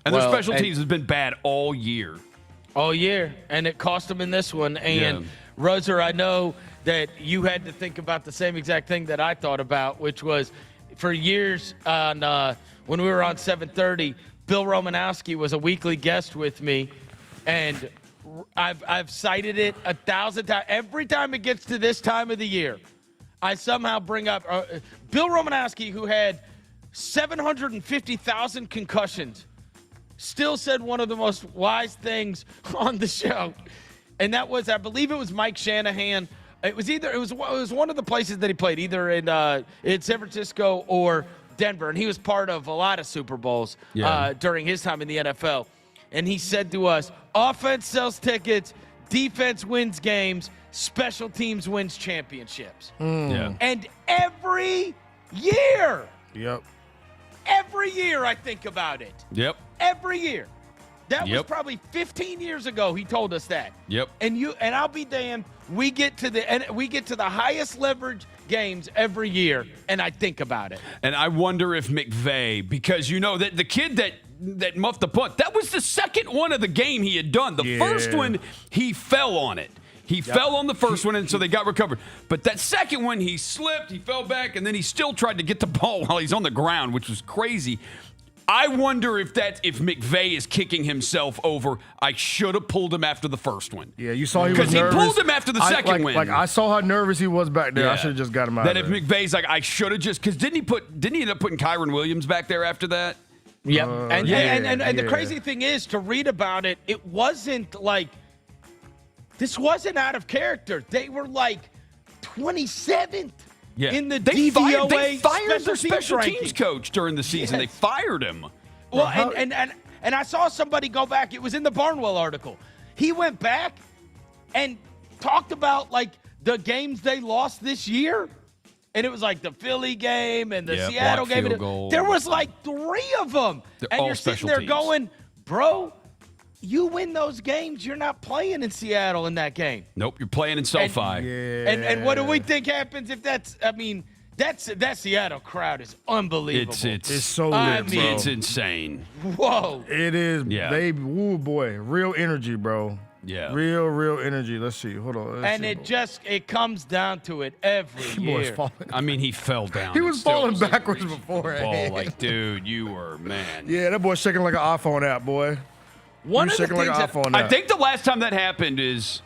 And their special teams has been bad all year. All year, and it cost them in this one. And Roser, I know that you had to think about the same exact thing that I thought about, which was for years on when we were on 730, Bill Romanowski was a weekly guest with me, and I've cited it 1,000 times. Every time it gets to this time of the year, I somehow bring up Bill Romanowski, who had 750,000 concussions, still said one of the most wise things on the show, and that was, I believe it was Mike Shanahan. It was one of the places that he played, either in San Francisco or Denver, and he was part of a lot of Super Bowls during his time in the NFL. And he said to us, offense sells tickets, defense wins games, special teams wins championships. And every year, every year I think about it. Every year. That was probably 15 years ago he told us that. And I'll be damned, we get to the highest leverage games every year, and I think about it. And I wonder if McVay, because you know that the kid that muffed the punt, that was the second one of the game he had done. The first one, he fell on it. He fell on the first one, and so they got recovered. But that second one, he slipped, he fell back, and then he still tried to get the ball while he's on the ground, which was crazy. I wonder if McVay is kicking himself over. I should have pulled him after the first one. Yeah, you saw he was nervous. Because he pulled him after the second win. Like, I saw how nervous he was back there. I should have just got him out. That if McVay's like, I should have just, because didn't he end up putting Kyron Williams back there after that? Yep. And the crazy thing is, to read about it, it wasn't like, this wasn't out of character. They were like 27th. In the DVOA they fired their special teams teams coach during the season. They fired him. Well, and I saw somebody go back. It was in the Barnwell article. He went back and talked about, like, the games they lost this year. And it was like the Philly game and the Seattle game. There was like 3 of them. And you're sitting there going, bro, you win those games, you're not playing in Seattle in that game. Nope, you're playing in SoFi. And what do we think happens if that Seattle crowd is unbelievable. It's so lit, bro. It's insane. Whoa. It is. Yeah. They, boy, real energy, bro. Yeah. Real energy. Let's see. Hold on. And it comes down to it every year. I mean, he fell down. He was falling backwards before. Like, dude, you were, man. Yeah, that boy's shaking like an iPhone app, boy. One of the shaking like things an iPhone app. I think the last time that happened is,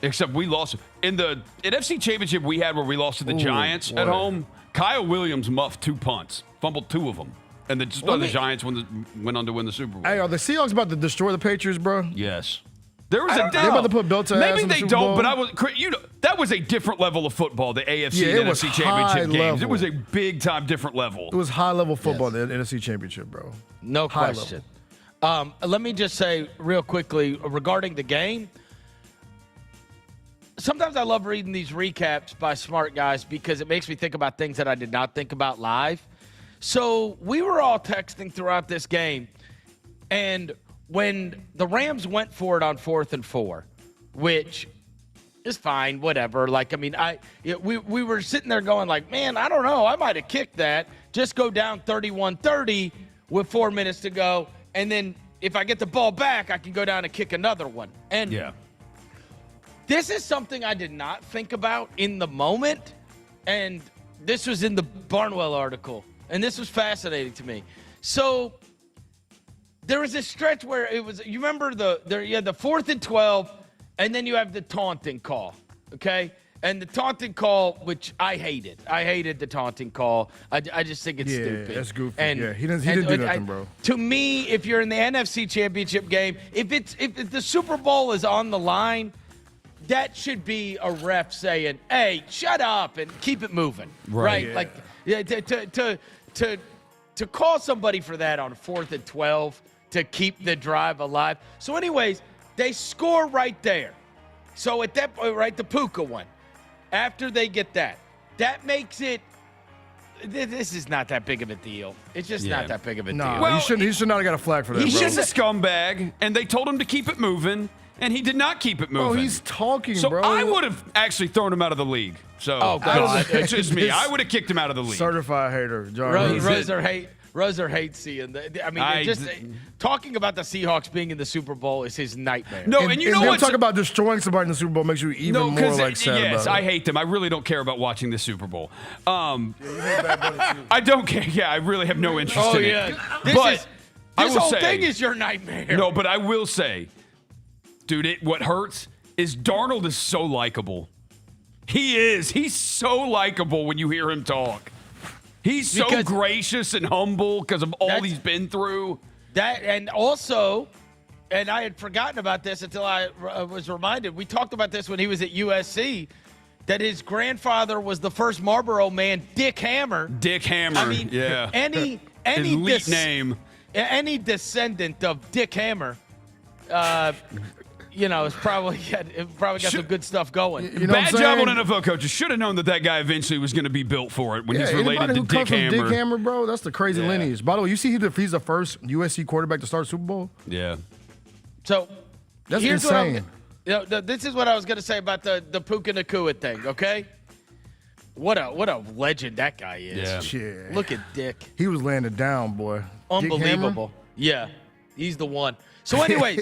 except we lost in the NFC Championship we had where we lost to the Giants at home. Kyle Williams muffed 2 punts, fumbled 2 of them, and then just the Giants went on to win the Super Bowl. Hey, are the Seahawks about to destroy the Patriots, bro? Yes. There was They're about to put Bill to Maybe ass in they the Super don't, Bowl. but that was a different level of football. The AFC Yeah, and it was NFC Championship high games. It level. was a big time different level. It was high level football in the NFC Championship, bro. No High question. Let me just say real quickly regarding the game. Sometimes I love reading these recaps by smart guys because it makes me think about things that I did not think about live. So we were all texting throughout this game, and when the Rams went for it on 4th and 4, which is fine, whatever. Like, I mean, we were sitting there going like, man, I don't know. I might have kicked that. Just go down 31-30 with 4 minutes to go, and then if I get the ball back, I can go down and kick another one. And this is something I did not think about in the moment, and this was in the Barnwell article, and this was fascinating to me. So there was this stretch where it was, you remember you had the 4th and 12, and then you have the taunting call, okay? And the taunting call, which I hated. I hated the taunting call. I just think it's stupid. Yeah, that's goofy. And, he didn't do nothing, bro. To me, if you're in the NFC Championship game, if the Super Bowl is on the line, that should be a ref saying, "Hey, shut up and keep it moving." Right? Yeah. Like to call somebody for that on 4th and 12 to keep the drive alive. So, anyways, they score right there. So at that point, right, the Puka one. After they get that makes it. This is not that big of a deal. It's just not that big of a deal. Well, he should not have got a flag for that. He's bro. just a scumbag, and they told him to keep it moving, and he did not keep it moving. Oh, he's talking, so bro. I would have actually thrown him out of the league. So it's just me. I would have kicked him out of the league. Certified hater, John. Roser hates seeing that. I mean, talking about the Seahawks being in the Super Bowl is his nightmare. No, and you know what? Talk about destroying somebody in the Super Bowl makes you even more like sad yes, about I it. hate them. I really don't care about watching the Super Bowl. I don't care. Yeah, I really have no interest in it. This I will whole say, thing is your nightmare. No, but I will say, dude, what hurts is Darnold is so likable. He is. He's so likable when you hear him talk. He's so gracious and humble because of all he's been through. And also, and I had forgotten about this until I was reminded. We talked about this when he was at USC, that his grandfather was the first Marlboro man, Dick Hammer. Dick Hammer, I mean, any elite name. Any descendant of Dick Hammer, it's probably got some good stuff going. Bad job on NFL coaches. Should have known that guy eventually was going to be built for it when he's related to Dick Hammer. Dick Hammer, bro, that's the crazy lineage. By the way, you see he's the first USC quarterback to start Super Bowl? Yeah. So that's here's insane. This is what I was going to say about the Puka Nacua thing, okay? What a legend that guy is. Yeah. Look at Dick. He was laying it down, boy. Unbelievable. Yeah, he's the one. So anyways,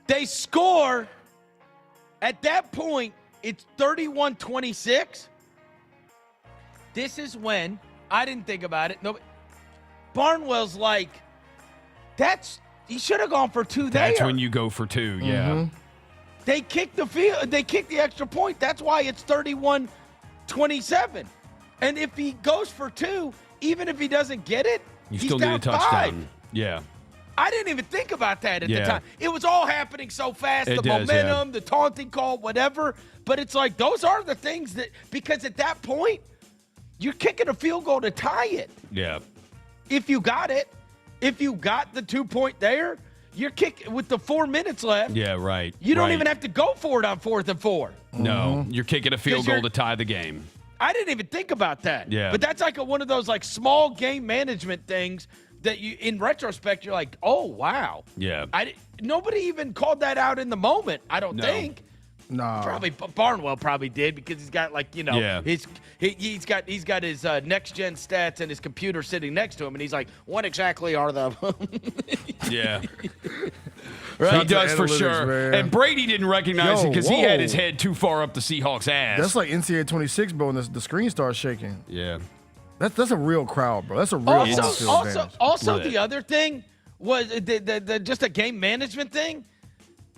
they score. At that point, it's 31-26. This is when, I didn't think about it. No, Barnwell's like, he should have gone for 2 there. That's when you go for 2, yeah. Mm-hmm. They kicked the extra point. That's why it's 31-27. And if he goes for 2, even if he doesn't get it, you he's still down need a touchdown. 5. Yeah. I didn't even think about that at the time. It was all happening so fast, the momentum, the taunting call, whatever. But it's like, those are the things that, because at that point, you're kicking a field goal to tie it. Yeah. If you got it, if you got the 2-point there, you're kicking with the 4 minutes left. Yeah, right. You don't even have to go for it on 4th and 4. No, you're kicking a field goal to tie the game. I didn't even think about that. Yeah. But that's like one of those like small game management things that you, in retrospect, you're like, oh, wow. Yeah. Nobody even called that out in the moment, I don't think. No. Probably Barnwell probably did because he's got he's got his next gen stats and his computer sitting next to him, and he's like, what exactly are the? Yeah. Right? He does for analytics, sure. man. And Brady didn't recognize it because he had his head too far up the Seahawks' ass. That's like NCAA 26, bro, and the screen starts shaking. Yeah. That's a real crowd, bro. That's a real Also, the other thing was the just a game management thing.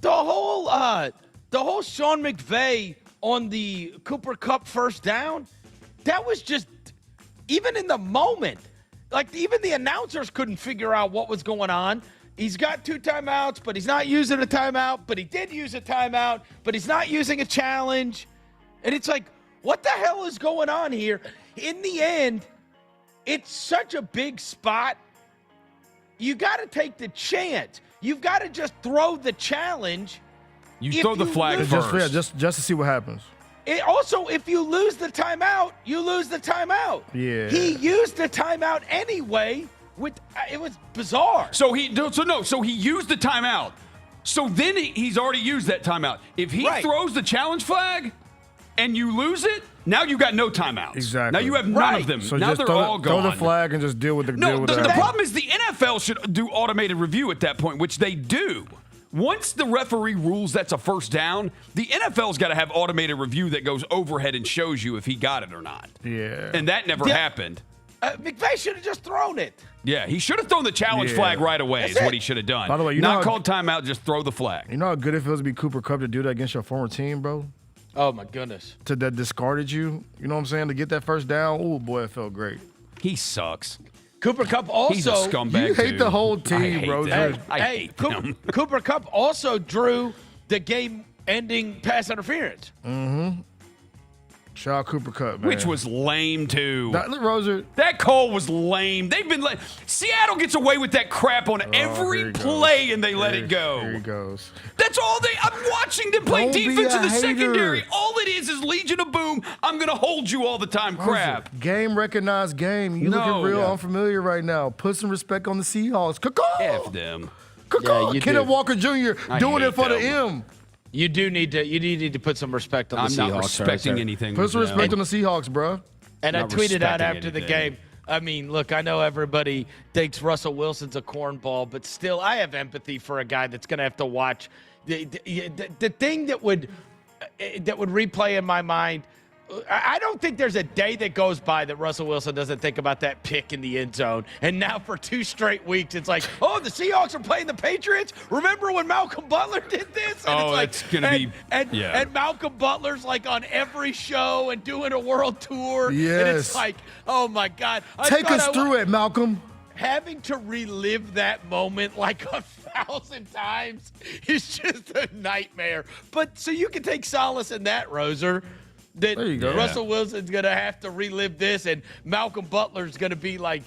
The whole Sean McVay on the Cooper Kupp first down, that was just, even in the moment, like even the announcers couldn't figure out what was going on. He's got 2 timeouts, but he's not using a timeout, but he did use a timeout, but he's not using a challenge. And it's like, what the hell is going on here? In the end, it's such a big spot. You got to take the chance. You've got to just throw the challenge. You throw the flag first. Just to see what happens. Also, if you lose the timeout, you lose the timeout. Yeah. He used the timeout anyway. It was bizarre. So he used the timeout. So then he's already used that timeout. If he throws the challenge flag and you lose it, now you got no timeouts. Exactly. Now you have none of them. So now just they're all gone. Throw the flag and just deal with the the problem is the NFL should do automated review at that point, which they do. Once the referee rules that's a first down, the NFL's got to have automated review that goes overhead and shows you if he got it or not. Yeah. And that never happened. McVay should have just thrown it. Yeah, he should have thrown the challenge flag right away is what he should have done. By the way, not called timeout, just throw the flag. You know how good it feels to be Cooper Kupp to do that against your former team, bro? Oh, my goodness. That discarded you. You know what I'm saying? To get that first down, oh, boy, it felt great. He sucks. Cooper Kupp also. He's a scumbag. You hate the whole team, bro. I hate them. Cooper Kupp also drew the game-ending pass interference. Mm-hmm. Shout out Cooper Kupp, man. Which was lame, too. That call was lame. They've been Seattle gets away with that crap on every play, and they let it go. Here he goes. That's all I'm watching them play Don't be defense a in the hater. secondary. All it is Legion of Boom. I'm going to hold you all the time crap. Game recognized game. You looking real unfamiliar right now. Put some respect on the Seahawks. F them. Kenneth Walker Jr. doing it for the M. You do need to put some respect on the Seahawks. I'm not respecting anything. Put some respect on the Seahawks, bro. And I tweeted out after the game. I mean, look, I know everybody thinks Russell Wilson's a cornball, but still, I have empathy for a guy that's going to have to watch the thing that would replay in my mind. I don't think there's a day that goes by that Russell Wilson doesn't think about that pick in the end zone. And now for 2 straight weeks, it's like, oh, the Seahawks are playing the Patriots? Remember when Malcolm Butler did this? And it's going to be And Malcolm Butler's like on every show and doing a world tour. Yes. And it's like, oh, my God. Take us through it, Malcolm. Having to relive that moment like 1,000 times is just a nightmare. But so you can take solace in that, Roser. That Russell Wilson's going to have to relive this, and Malcolm Butler's going to be like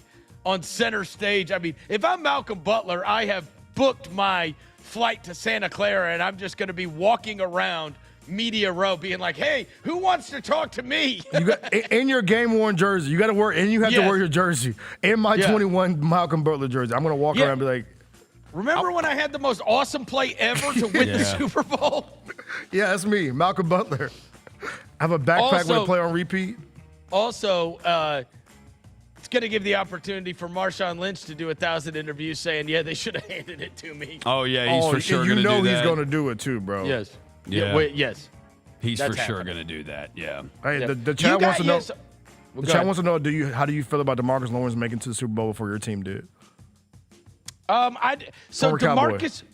on center stage. I mean, if I'm Malcolm Butler, I have booked my flight to Santa Clara, and I'm just going to be walking around Media Row being like, hey, who wants to talk to me? You got, in your game-worn jersey. You got to wear, and you have to wear your jersey. In my 21 Malcolm Butler jersey. I'm going to walk around and be like, remember when I had the most awesome play ever to win the Super Bowl? Yeah, that's me, Malcolm Butler. I have a backpack with a play on repeat. Also, it's going to give the opportunity for Marshawn Lynch to do 1,000 interviews saying, yeah, they should have handed it to me. Oh, yeah, he's for sure going to do that. You know he's going to do it too, bro. Yes. Yeah. Yes. He's for sure going to do that, yeah. Hey, the chat wants to know. The chat wants to know, how do you feel about DeMarcus Lawrence making it to the Super Bowl before your team did? DeMarcus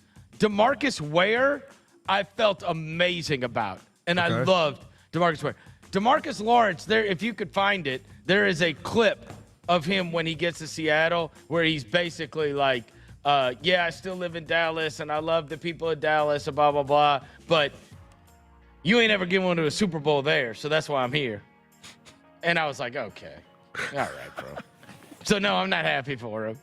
Ware, I felt amazing about. And I loved DeMarcus Ware. DeMarcus Lawrence, if you could find it, there is a clip of him when he gets to Seattle where he's basically like, I still live in Dallas and I love the people of Dallas and blah, blah, blah. But you ain't ever given one to a Super Bowl there, so that's why I'm here. And I was like, okay. All right, bro. So, no, I'm not happy for him.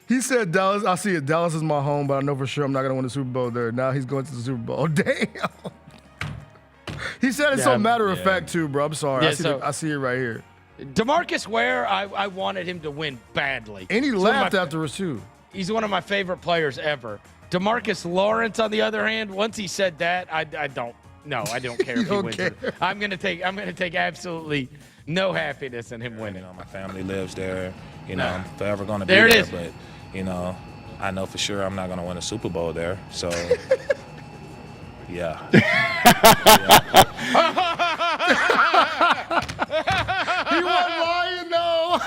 He said Dallas. I see it. Dallas is my home, but I know for sure I'm not going to win the Super Bowl there. Now he's going to the Super Bowl. Damn. He said it so matter of fact, too, bro. I'm sorry. Yeah, I see it right here. DeMarcus Ware, I wanted him to win badly. And he laughed after us, too. He's one of my favorite players ever. DeMarcus Lawrence, on the other hand, once he said that, I don't care if he wins it. I'm gonna take absolutely no happiness in him winning. My family lives there. I'm forever gonna be there. There. But I know for sure I'm not going to win a Super Bowl there. So, yeah. He wasn't lying, though.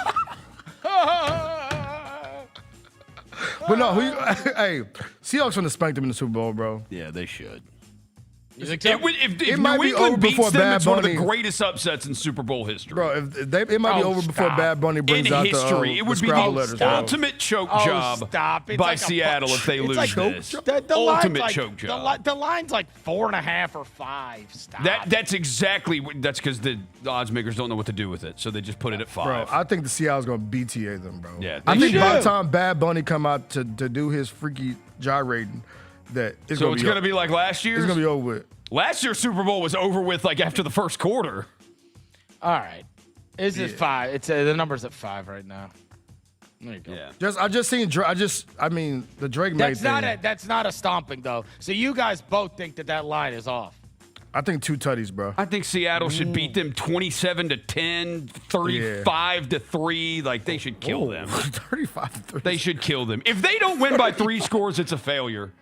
But no, hey, Seahawks gonna spank them in the Super Bowl, bro. Yeah, they should. If New might be over England beats before them, Bad it's one of the Bunny- greatest upsets in Super Bowl history. Bro, it might be over before Bad Bunny brings in out history, the it would be Scrabble the letters, bro. ultimate choke job by like Seattle if they lose this. The ultimate line's choke job. The line's like 4.5 or 5. Stop. That's because the odds makers don't know what to do with it, so they just put it at 5. Bro, I think the Seattle's gonna BTA them, bro. Yeah, I think should. by the time Bad Bunny come out to do his freaky gyrating, that it's So gonna it's be going to be like last year's? It's gonna be over with. Last year's Super Bowl was over with like after the first quarter. All right. Is it 5? It's the number's at 5 right now. There you go. Yeah. I just seen the Drake made thing. That's not a stomping though. So you guys both think that line is off. I think 2 tutties, bro. I think Seattle should beat them 27-10, 35-3. Like they should kill them. 35-3. They should kill them. If they don't win by 3 scores, it's a failure.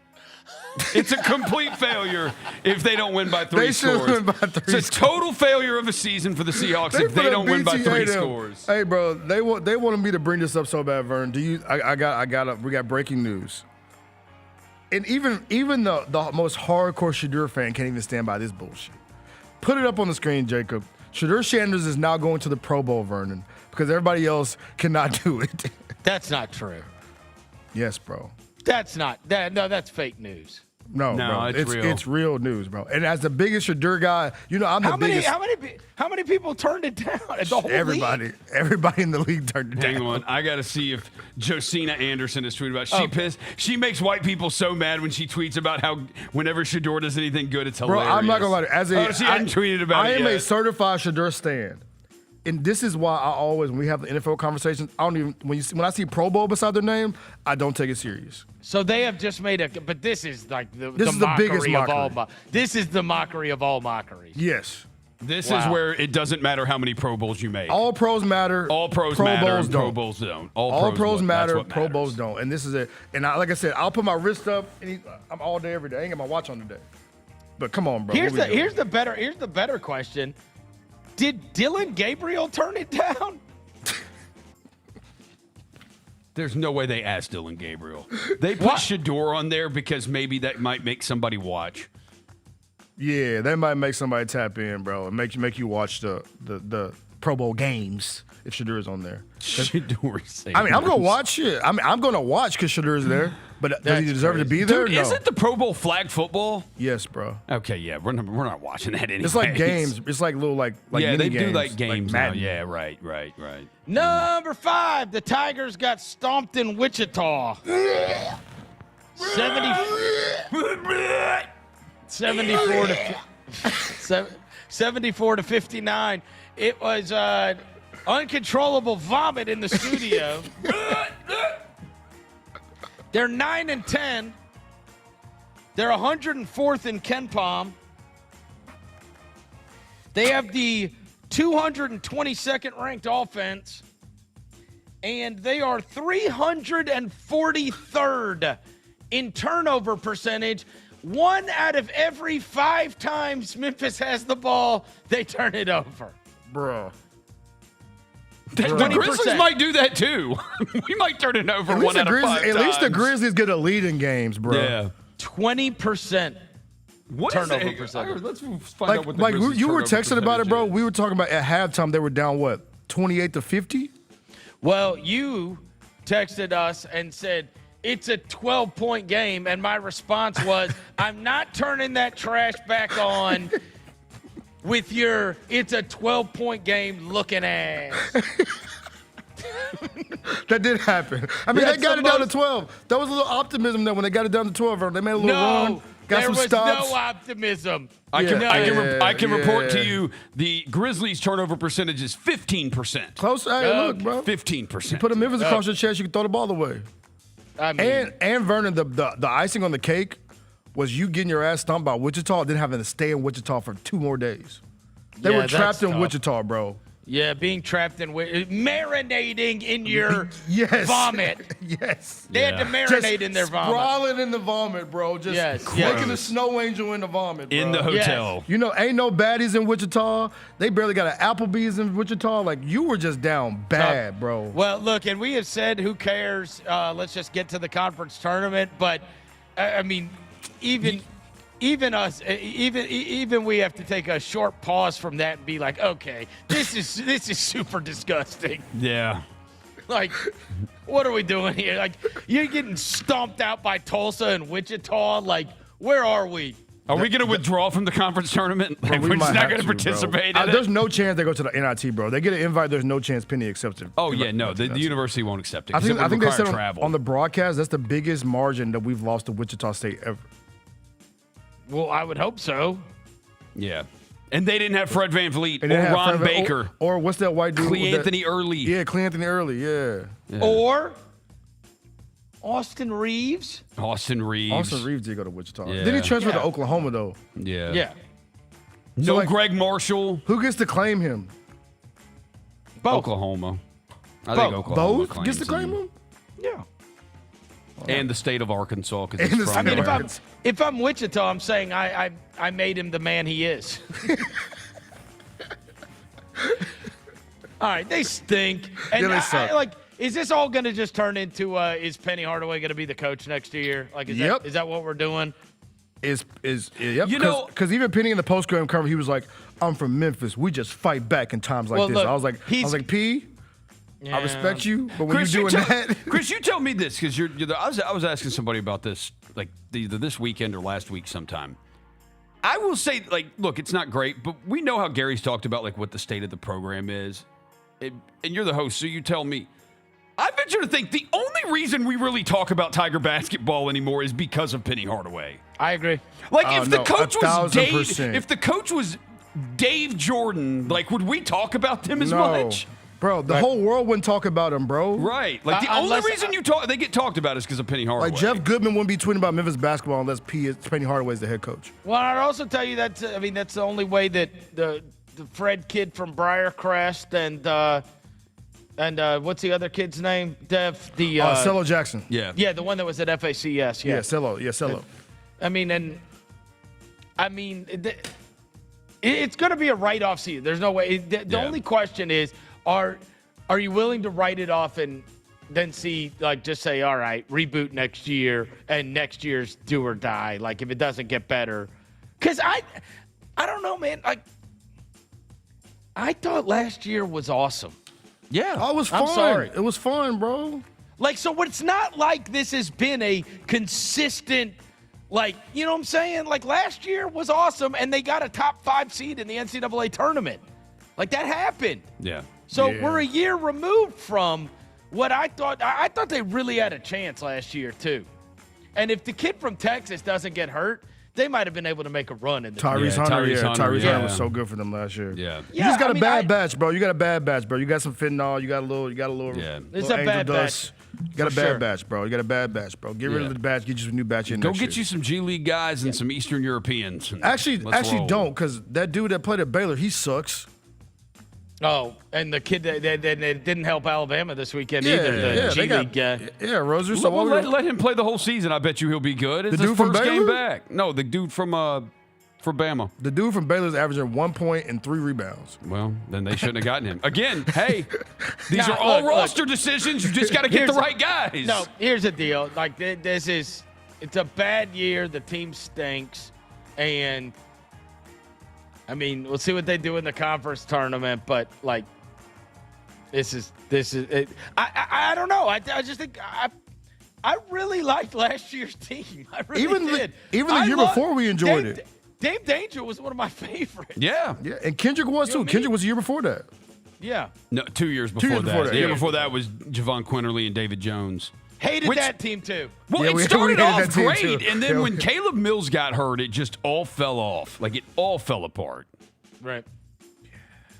It's a complete failure if they don't win by 3 They should scores. win by 3 It's a total failure of a season for the Seahawks if they don't win by 3 scores. Hey, bro, they wanted me to bring this up so bad, Vern. We got breaking news. And even the most hardcore Shedeur fan can't even stand by this bullshit. Put it up on the screen, Jacob. Shedeur Sanders is now going to the Pro Bowl, Vernon, because everybody else cannot do it. That's not true. Yes, bro. That's not that. No, that's fake news. No, bro. It's real. It's real news, bro. And as the biggest Shedeur guy, I'm the biggest. How many people turned it down? The whole league? Everybody in the league turned it down. Hang on, I gotta see if Josina Anderson has tweeted about. She makes white people so mad when she tweets about how whenever Shedeur does anything good, it's hilarious. Bro, I'm not gonna lie to you. She hadn't tweeted about it I am yet. a certified Shedeur stan. And this is why I always, when we have the NFL conversations, I don't even when I see Pro Bowl beside their name, I don't take it serious. So they have just made but this is like the biggest mockery of all. mockery. This is the mockery of all mockeries. Yes. This is where it doesn't matter how many Pro Bowls you make. All pros matter. All pros Pro matter. Bowls and Pro don't. Bowls don't. All pros that's matter. what Pro matters. Bowls don't. And this is it. And like I said, I'll put my wrist up. I'm all day every day. I ain't got my watch on today. But come on, bro. Here's the better question. Did Dylan Gabriel turn it down? There's no way they asked Dylan Gabriel. They put Shedeur on there because maybe that might make somebody watch. Yeah, that might make somebody tap in, bro, and make you watch the Pro Bowl games if Shedeur is on there. Shedeur. I mean, I'm gonna watch it. I mean, I'm gonna watch because Shedeur is there. But does he deserve to be there? Dude, No. isn't the Pro Bowl flag football? Yes, bro. Okay, yeah, we're not watching that anymore. It's like games. It's like little like yeah, mini they games, do like games now. Madden. Yeah, right. Number 5, the Tigers got stomped in Wichita. 74 to 59. It was uncontrollable vomit in the studio. They're 9-10. They're 104th in Ken Palm. They have the 222nd ranked offense, and they are 343rd in turnover percentage. 1 out of every 5 times Memphis has the ball, they turn it over. Bro. The Grizzlies might do that too. We might turn it over 1 out of 5 times. At least the Grizzlies get a lead in games, bro. Yeah. 20%. What turnover is percentage. Let's find out what the Grizzlies you were turnover texting about it, bro. percentage is. We were talking about at halftime they were down what, 28-50? Well, you texted us and said, it's a 12-point game, and my response was, I'm not turning that trash back on with your it's a 12-point game looking ass. That did happen. I mean, they got it down to 12. There was a little optimism there when they got it down to 12. They made a little run, got there some was stops. no optimism. I can report to you the Grizzlies' turnover percentage is 15%. Close. Hey, look, bro. 15%. You put a Memphis across your chest, you can throw the ball away. I mean, And Vernon, the icing on the cake was you getting your ass stomped by Wichita, then having to stay in Wichita for 2 more days. They were trapped in Wichita, bro. Yeah, being trapped in marinating in your Yes. vomit. Yes. They had to marinate in their vomit. Sprawling in the vomit, bro. Just making a snow angel in the vomit, bro. In the hotel. Yes. You know, ain't no baddies in Wichita. They barely got an Applebee's in Wichita. Like, you were just down bad, bro. Well, look, and we have said, who cares? Let's just get to the conference tournament. But, I mean, even us, even we have to take a short pause from that and be like, okay, this is super disgusting. Yeah. Like, what are we doing here? Like, you're getting stomped out by Tulsa and Wichita. Like, where are we? Are we going to withdraw from the conference tournament? Like, we're just not going to participate in it? There's no chance they go to the NIT, bro. They get an invite. There's no chance Penny accepts it. Oh, yeah, no. The university won't accept it. I think they said travel. on the broadcast, that's the biggest margin that we've lost to Wichita State ever. Well, I would hope so. Yeah. And they didn't have Fred Van Vliet or Ron Baker. Or what's that white dude? Anthony Early. Yeah, Anthony Early, yeah. Or Austin Reeves. Austin Reeves did go to Wichita. Yeah. Then he transferred to Oklahoma, though. Yeah. Yeah. No Greg Marshall. Who gets to claim him? Both. Oklahoma. I think Oklahoma Both gets to claim him? Yeah. And the state of Arkansas. I mean, if I'm Wichita, I'm saying I made him the man he is. All right, they stink. And they suck. is this all going to just turn into is Penny Hardaway going to be the coach next year? Like, is that what we're doing? Yep. Because even Penny in the post-game cover, he was like, "I'm from Memphis. We just fight back in times like this." Look, I was like, P. Yeah. I respect you, but when Chris, you're doing that, Chris, you tell me this because I was asking somebody about this like either this weekend or last week sometime. I will say, like, look, it's not great, but we know how Gary's talked about like what the state of the program is, and you're the host, so you tell me. I venture to think the only reason we really talk about Tiger basketball anymore is because of Penny Hardaway. I agree. Like, if the coach was Dave Jordan, like, would we talk about them as much? Bro, the whole world wouldn't talk about him, bro. Right. Like, the only reason they get talked about is because of Penny Hardaway. Like, Jeff Goodman wouldn't be tweeting about Memphis basketball unless Penny Hardaway is the head coach. Well, I'd also tell you that's the only way that the Fred kid from Briarcrest and what's the other kid's name? Cello Jackson. Yeah. Yeah, the one that was at FACS. Yeah, Cello. Yeah, Cello. It's going to be a write-off season. There's no way. The only question is, are you willing to write it off and then just say, all right, reboot next year, and next year's do or die, like if it doesn't get better? Because I don't know, man. Like, I thought last year was awesome. Yeah. Oh, it was fun. I'm sorry. It was fun, bro. Like, so it's not like this has been a consistent, like, you know what I'm saying? Like, last year was awesome, and they got a top 5 seed in the NCAA tournament. Like, that happened. Yeah. So we're a year removed from what I thought. I thought they really had a chance last year, too. And if the kid from Texas doesn't get hurt, they might have been able to make a run in the Tyrese Hunter was so good for them last year. Yeah. You just got a bad batch, bro. You got a bad batch, bro. You got some fentanyl. You got a little. It's a bad batch. You got a bad batch, bro. You got a bad batch, bro. Get rid of the batch. Get you some new batch in. Go get you some G League guys and some Eastern Europeans. Actually, don't, because that dude that played at Baylor, he sucks. Oh, and the kid that didn't help Alabama this weekend either. The G League guy. Yeah, Roser. So let him play the whole season. I bet you he'll be good. It's his first game back. No, the dude from Bama. The dude from Baylor's averaging 1 point and 3 rebounds. Well, then they shouldn't have gotten him. Again, hey, these are all roster decisions. You just got to get the right guys. No, here's the deal. Like, it's a bad year. The team stinks. And, I mean, we'll see what they do in the conference tournament. But, like, this is it. I don't know. I just think I really liked last year's team. I really did. Even the year before, we enjoyed it. Dave Danger was one of my favorites. Yeah. Yeah, and Kendrick was too. Kendrick was the year before that. Yeah. No, 2 years before that. The year before that was Javon Quinterly and David Jones. Hated that team too. Well, it started off great, and then when Caleb Mills got hurt, it just all fell off. Like, it all fell apart. Right.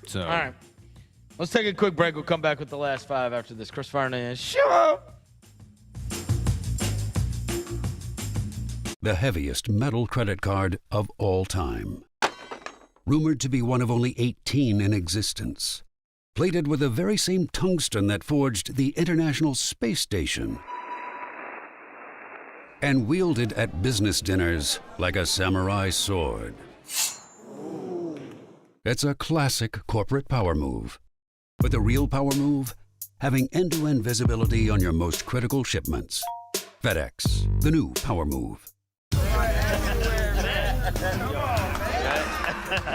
So. All right. Let's take a quick break. We'll come back with the last 5 after this. Chris Vernon, show. The heaviest metal credit card of all time. Rumored to be one of only 18 in existence. plated with the very same tungsten that forged the International Space Station, and wielded at business dinners like a samurai sword. It's a classic corporate power move. But the real power move? Having end-to-end visibility on your most critical shipments. FedEx, the new power move.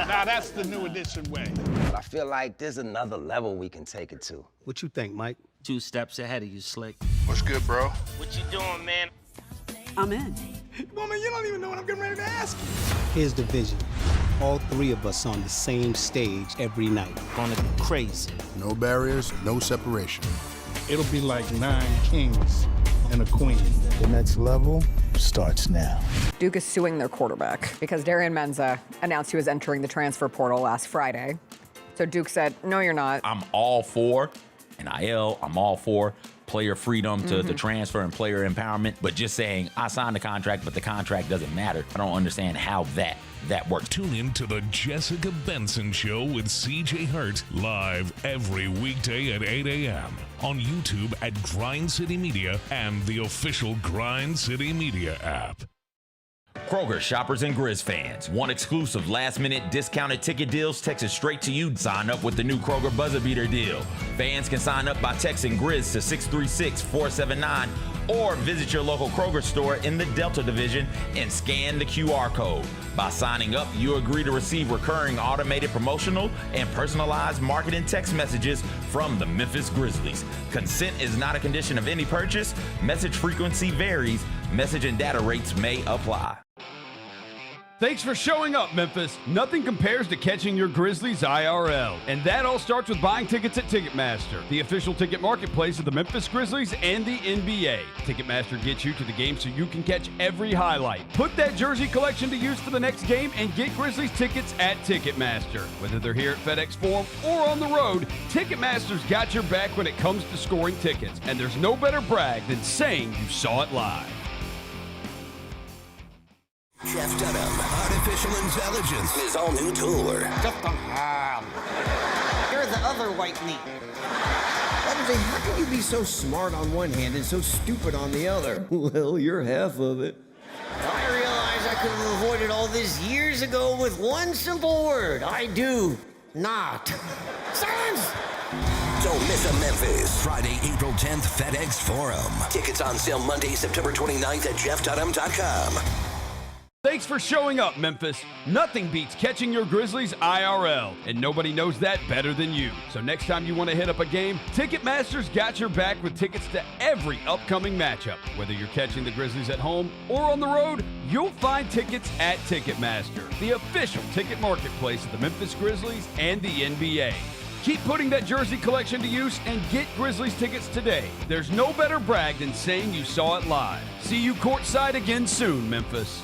Now that's the new edition way. I feel like there's another level we can take it to. What you think, Mike? 2 steps ahead of you, Slick. What's good, bro? What you doing, man? I'm in. Woman, you don't even know what I'm getting ready to ask you. Here's the vision. All 3 of us on the same stage every night. Gonna be crazy. No barriers, no separation. It'll be like 9 kings and a queen. The next level starts now. Duke is suing their quarterback because Darian Menza announced he was entering the transfer portal last Friday. So Duke said, no, you're not. I'm all for NIL. I'm all for player freedom to transfer and player empowerment. But just saying, I signed the contract, but the contract doesn't matter. I don't understand how that works. Tune in to the Jessica Benson Show with CJ Hurt live every weekday at 8 a.m. on YouTube at Grind City Media and the official Grind City Media app. Kroger shoppers and Grizz fans. Want exclusive last-minute discounted ticket deals texted straight to you? Sign up with the new Kroger Buzzer Beater deal. Fans can sign up by texting Grizz to 636-479 or visit your local Kroger store in the Delta Division and scan the QR code. By signing up, you agree to receive recurring automated promotional and personalized marketing text messages from the Memphis Grizzlies. Consent is not a condition of any purchase. Message frequency varies. Message and data rates may apply. Thanks for showing up, Memphis. Nothing compares to catching your Grizzlies IRL. And that all starts with buying tickets at Ticketmaster, the official ticket marketplace of the Memphis Grizzlies and the NBA. Ticketmaster gets you to the game so you can catch every highlight. Put that jersey collection to use for the next game and get Grizzlies tickets at Ticketmaster. Whether they're here at FedEx Forum or on the road, Ticketmaster's got your back when it comes to scoring tickets. And there's no better brag than saying you saw it live. Jeff Dunham, Artificial Intelligence, his all-new tour. You're the other white meat. How can you be so smart on one hand and so stupid on the other? Well, you're half of it. I realize I could have avoided all this years ago with one simple word. I do not. Silence! Don't miss a Memphis. Friday, April 10th, FedEx Forum. Tickets on sale Monday, September 29th at jeffdunham.com. Thanks for showing up, Memphis. Nothing beats catching your Grizzlies IRL, and nobody knows that better than you. So next time you want to hit up a game, Ticketmaster's got your back with tickets to every upcoming matchup. Whether you're catching the Grizzlies at home or on the road, you'll find tickets at Ticketmaster, the official ticket marketplace of the Memphis Grizzlies and the NBA. Keep putting that jersey collection to use and get Grizzlies tickets today. There's no better brag than saying you saw it live. See you courtside again soon, Memphis.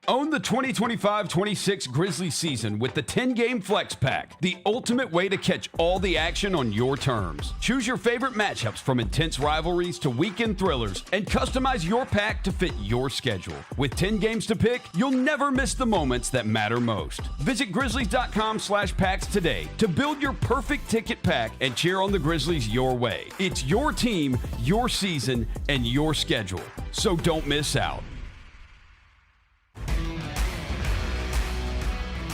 Own the 2025-26 Grizzlies season with the 10-game Flex Pack, the ultimate way to catch all the action on your terms. Choose your favorite matchups from intense rivalries to weekend thrillers and customize your pack to fit your schedule. With 10 games to pick, you'll never miss the moments that matter most. Visit Grizzlies.com/packs today to build your perfect ticket pack and cheer on the Grizzlies your way. It's your team, your season, and your schedule. So don't miss out.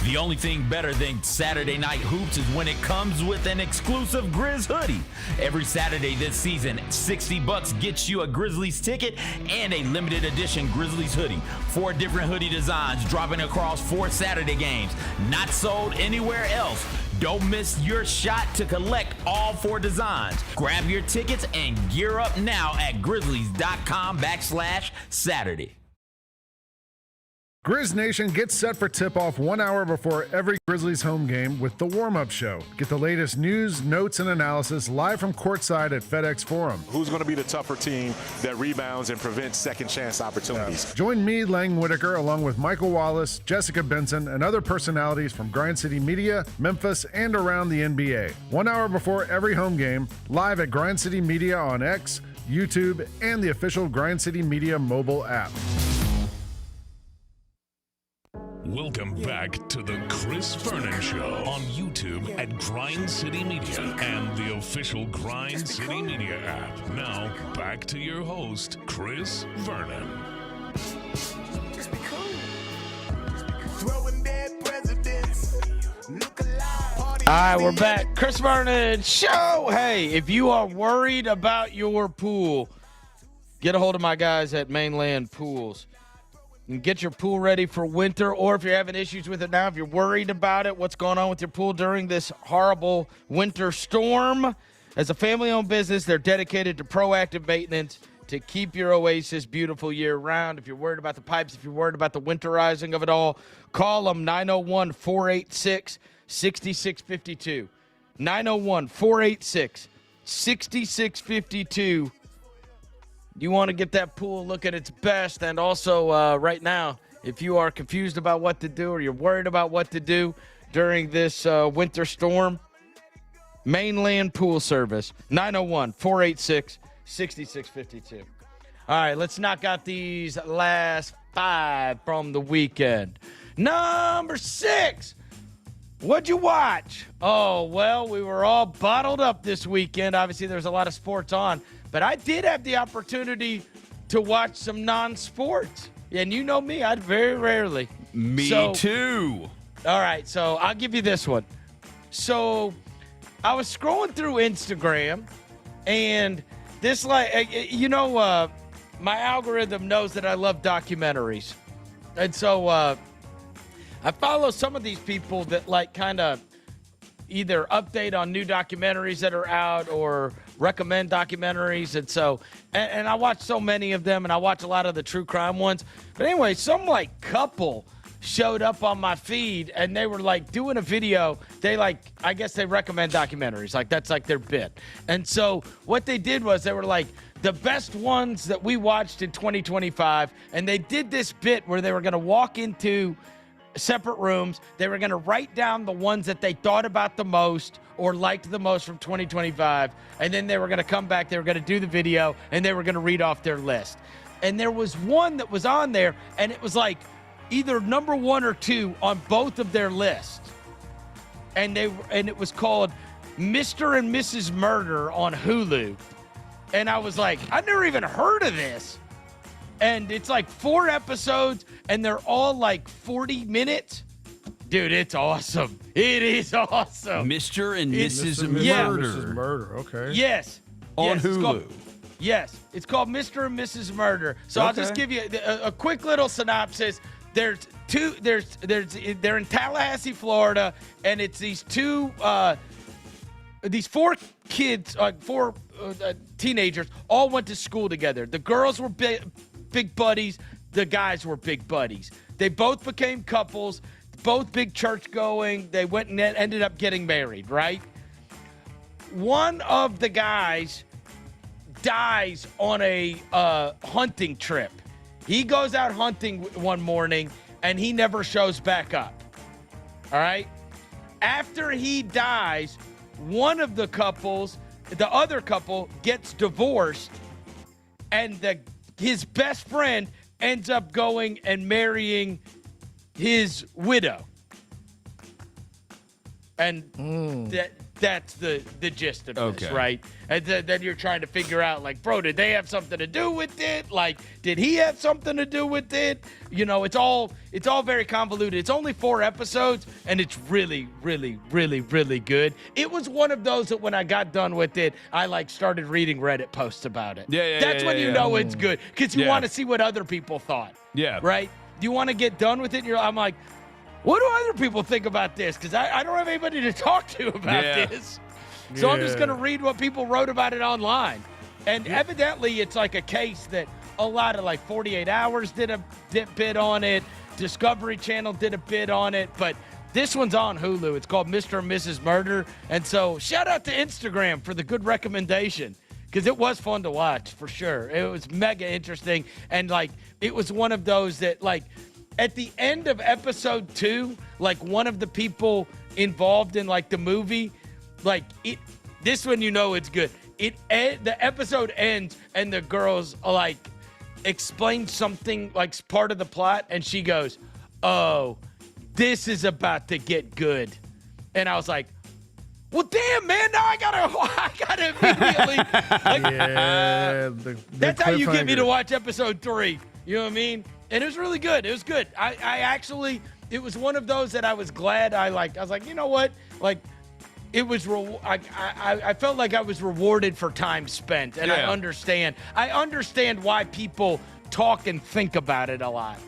The only thing better than Saturday Night Hoops is when it comes with an exclusive Grizz hoodie. Every Saturday this season, $60 gets you a Grizzlies ticket and a limited edition Grizzlies hoodie. 4 different hoodie designs dropping across 4 Saturday games. Not sold anywhere else. Don't miss your shot to collect all 4 designs. Grab your tickets and gear up now at Grizzlies.com/Saturday. Grizz Nation gets set for tip-off 1 hour before every Grizzlies home game with the warm-up show. Get the latest news, notes, and analysis live from courtside at FedEx Forum. Who's going to be the tougher team that rebounds and prevents second-chance opportunities? Join me, Lang Whitaker, along with Michael Wallace, Jessica Benson, and other personalities from Grind City Media, Memphis, and around the NBA. 1 hour before every home game, live at Grind City Media on X, YouTube, and the official Grind City Media mobile app. Welcome back to the Chris Vernon Show on YouTube at Grind City Media and the official Grind City Media app. Now, back to your host, Chris Vernon. All right, we're back. Chris Vernon Show. Hey, if you are worried about your pool, get a hold of my guys at Mainland Pools. And get your pool ready for winter, or if you're having issues with it now, if you're worried about it, what's going on with your pool during this horrible winter storm. As a family-owned business, they're dedicated to proactive maintenance to keep your oasis beautiful year-round. If you're worried about the pipes, if you're worried about the winterizing of it all, call them 901-486-6652. 901-486-6652. You want to get that pool look at its best. And also right now, if you are confused about what to do or you're worried about what to do during this winter storm, Mainland Pool Service, 901-486-6652. All right, let's knock out these last 5 from the weekend. Number 6. What'd you watch? Oh, well, we were all bottled up this weekend. Obviously, there's a lot of sports on. But I did have the opportunity to watch some non-sports. And you know me, I very rarely. Me too. All right, so I'll give you this one. So I was scrolling through Instagram, and this, my algorithm knows that I love documentaries. And so I follow some of these people that kind of either update on new documentaries that are out or recommend documentaries. And so, and I watch so many of them, and I watch a lot of the true crime ones. But anyway, some couple showed up on my feed, and they were doing a video. They I guess they recommend documentaries. That's their bit. And so what they did was they were the best ones that we watched in 2025. And they did this bit where they were going to walk into separate rooms. They were going to write down the ones that they thought about the most or liked the most from 2025. And then they were going to come back. They were going to do the video, and they were going to read off their list. And there was one that was on there, and it was either number 1 or 2 on both of their lists. And it was called Mr. and Mrs. Murder on Hulu. And I was I never even heard of this. And it's 4 episodes, and they're all 40 minutes. Dude, it's awesome. It is awesome. Mr. and Mrs. Murder. Yeah. Mrs. Murder, okay. Yes. On Hulu. It's called Mr. and Mrs. Murder. So I'll just give you a quick little synopsis. They're in Tallahassee, Florida, and it's these 4 kids, 4 teenagers, all went to school together. The girls were big buddies. The guys were big buddies. They both became couples, both big church going. They went and ended up getting married, right? One of the guys dies on a hunting trip. He goes out hunting one morning, and he never shows back up. All right? After he dies, one of the couples, the other couple, gets divorced, and his best friend ends up going and marrying his widow. And that's the gist of this, right? And then you're trying to figure out, bro, did they have something to do with it? Did he have something to do with it? It's all very convoluted. It's only 4 episodes, and it's really, really, really, really good. It was one of those that when I got done with it, I started reading Reddit posts about it. That's when you know it's good, because you want to see what other people thought. Yeah. Right? You want to get done with it, and I'm like, what do other people think about this? Because I don't have anybody to talk to about this. So I'm just going to read what people wrote about it online. And evidently it's a case that a lot of 48 Hours did a bit on it. Discovery Channel did a bit on it. But this one's on Hulu. It's called Mr. and Mrs. Murder. And so shout out to Instagram for the good recommendation, because it was fun to watch for sure. It was mega interesting. And it was one of those that at the end of episode 2, one of the people involved in the movie, this one, it's good. The episode ends, and the girls explain something part of the plot, and she goes, "Oh, this is about to get good. And I was like, well, damn, man, now I gotta immediately. That's how you get me to watch episode 3. You know what I mean? And it was really good. It was good. I actually, it was one of those that I was glad I was like, you know what? Like, it was, I felt like I was rewarded for time spent. And I understand why people talk and think about it a lot.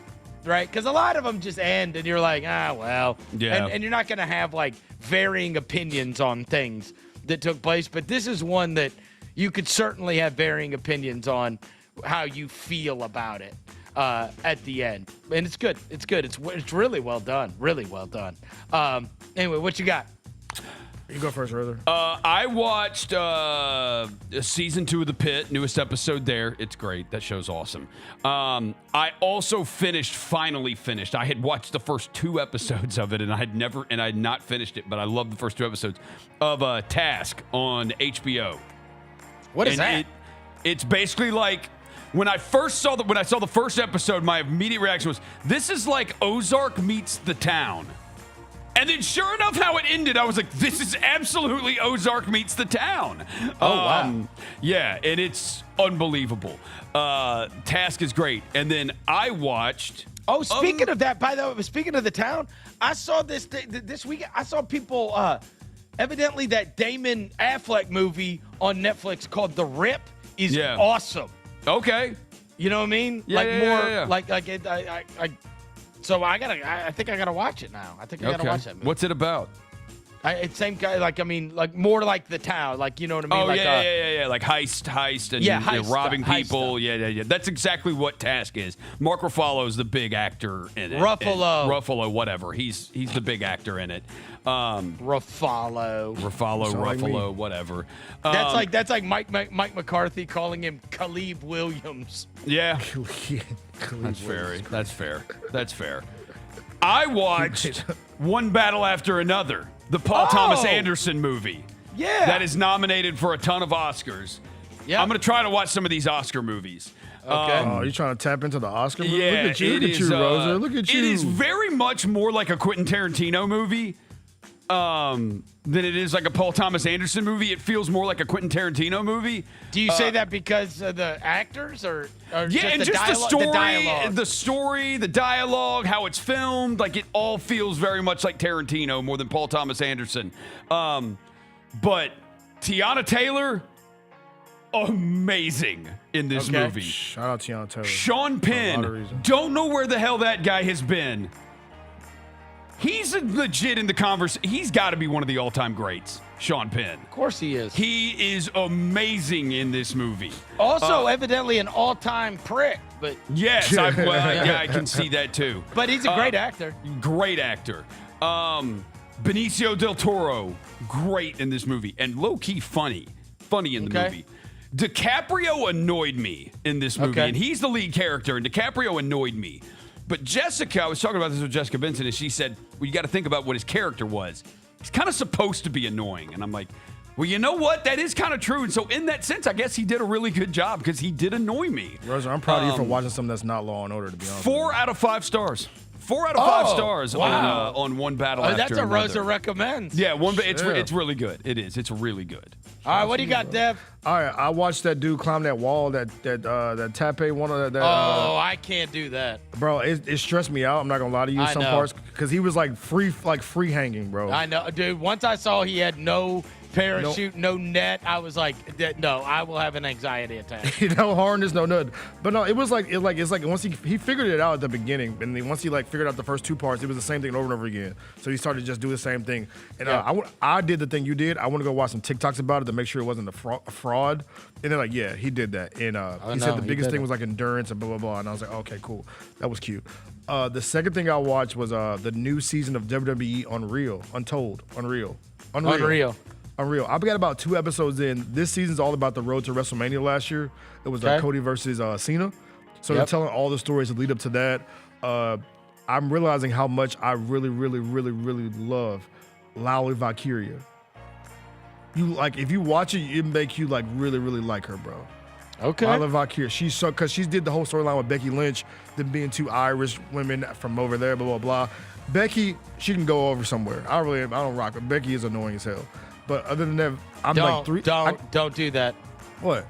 Right? Because a lot of them just end and you're like, well. Yeah. And you're not going to have like varying opinions on things that took place. But this is one that you could certainly have varying opinions on how you feel about it at the end. And it's good. It's good. It's really well done. Really well done. Anyway, what you got? You go first, Ruther. I watched season 2 of The Pit, newest episode there. It's great. That show's awesome. I also finally finished. I had watched the first 2 episodes of it, and I had not finished it, but I love the first 2 episodes of Task on HBO. What is that? It's basically like when I saw the first episode, my immediate reaction was, this is like Ozark meets The Town. And then sure enough, how it ended, I was like, this is absolutely Ozark meets The Town. Oh, wow. Yeah, and it's unbelievable. Task is great. And then I watched... Oh, speaking of that, by the way, speaking of The Town, I saw this week, I saw people, evidently that Damon Affleck movie on Netflix called The Rip is awesome. Okay. You know what I mean? Yeah, So I think I gotta watch it now. I think I gotta watch that movie. What's it about? It's same guy. More like The Town. Like, you know what I mean? Oh, like, yeah. Like heist and robbing people. Yeah. That's exactly what Task is. Mark Ruffalo's the big actor in it. Ruffalo, whatever. He's the big actor in it. Ruffalo, whatever. That's like Mike McCarthy calling him Caleb Williams. Yeah. That's fair. I watched One Battle After Another, the Paul Thomas Anderson movie. Yeah. That is nominated for a ton of Oscars. Yeah. I'm going to try to watch some of these Oscar movies. Okay. You trying to tap into the Oscar movie? Yeah, Look at you, Rosa. Look at you. It is very much more like a Quentin Tarantino movie than it is like a Paul Thomas Anderson movie. It feels more like a Quentin Tarantino movie. Do you say that because of the actors or just the story, the dialogue, how it's filmed? Like, it all feels very much like Tarantino more than Paul Thomas Anderson. But Tiana Taylor, amazing in this movie. Shout out Tiana Taylor. Sean Penn, don't know where the hell that guy has been. He's legit in the conversation. He's got to be one of the all-time greats, Sean Penn. Of course he is. He is amazing in this movie. Also, evidently an all-time prick, but... Yes, I can see that too. But he's a great actor. Great actor. Benicio del Toro, great in this movie. And low-key funny in the movie. DiCaprio annoyed me in this movie, and he's the lead character, and DiCaprio annoyed me. But Jessica, I was talking about this with Jessica Benson, and she said, well, you got to think about what his character was. He's kind of supposed to be annoying. And I'm like, well, you know what? That is kind of true. And so in that sense, I guess he did a really good job because he did annoy me. Rosa, I'm proud of you for watching something that's not Law and Order, to be honest. 4 out of 5 stars. 4 out of 5 stars on One Battle After That's a Another. Rosa recommends. Yeah, it's really good. It is. It's really good. All right, what do you got, Dev? All right, I watched that dude climb that wall, that Tape one of that. I can't do that, bro. It stressed me out. I'm not gonna lie to you. Some parts because he was like free hanging, bro. I know, dude. Once I saw he had no parachute, no net, I was like, no, I will have an anxiety attack. No harness, no nothing. But no, it's like once he figured it out at the beginning, and then once he figured out the first 2 parts, it was the same thing over and over again. So he started to just do the same thing. And I did the thing you did. I want to go watch some TikToks about it to make sure it wasn't a fraud. And they're like, yeah, he did that. And he said the biggest thing was like endurance and blah blah blah. And I was like, okay, cool, that was cute. The second thing I watched was the new season of WWE Unreal. I've got about 2 episodes in. This season's all about the road to WrestleMania last year. It was Cody versus Cena. So they're telling all the stories that lead up to that. I'm realizing how much I really, really, really, really love Lowry Valkyria. If you watch it, it make you really, really like her, bro. Okay. I love Valkyria. She's so because she did the whole storyline with Becky Lynch, them being two Irish women from over there, blah blah blah. Becky, she can go over somewhere. I don't rock her. Becky is annoying as hell. But other than that, I'm like three. Don't do that. What?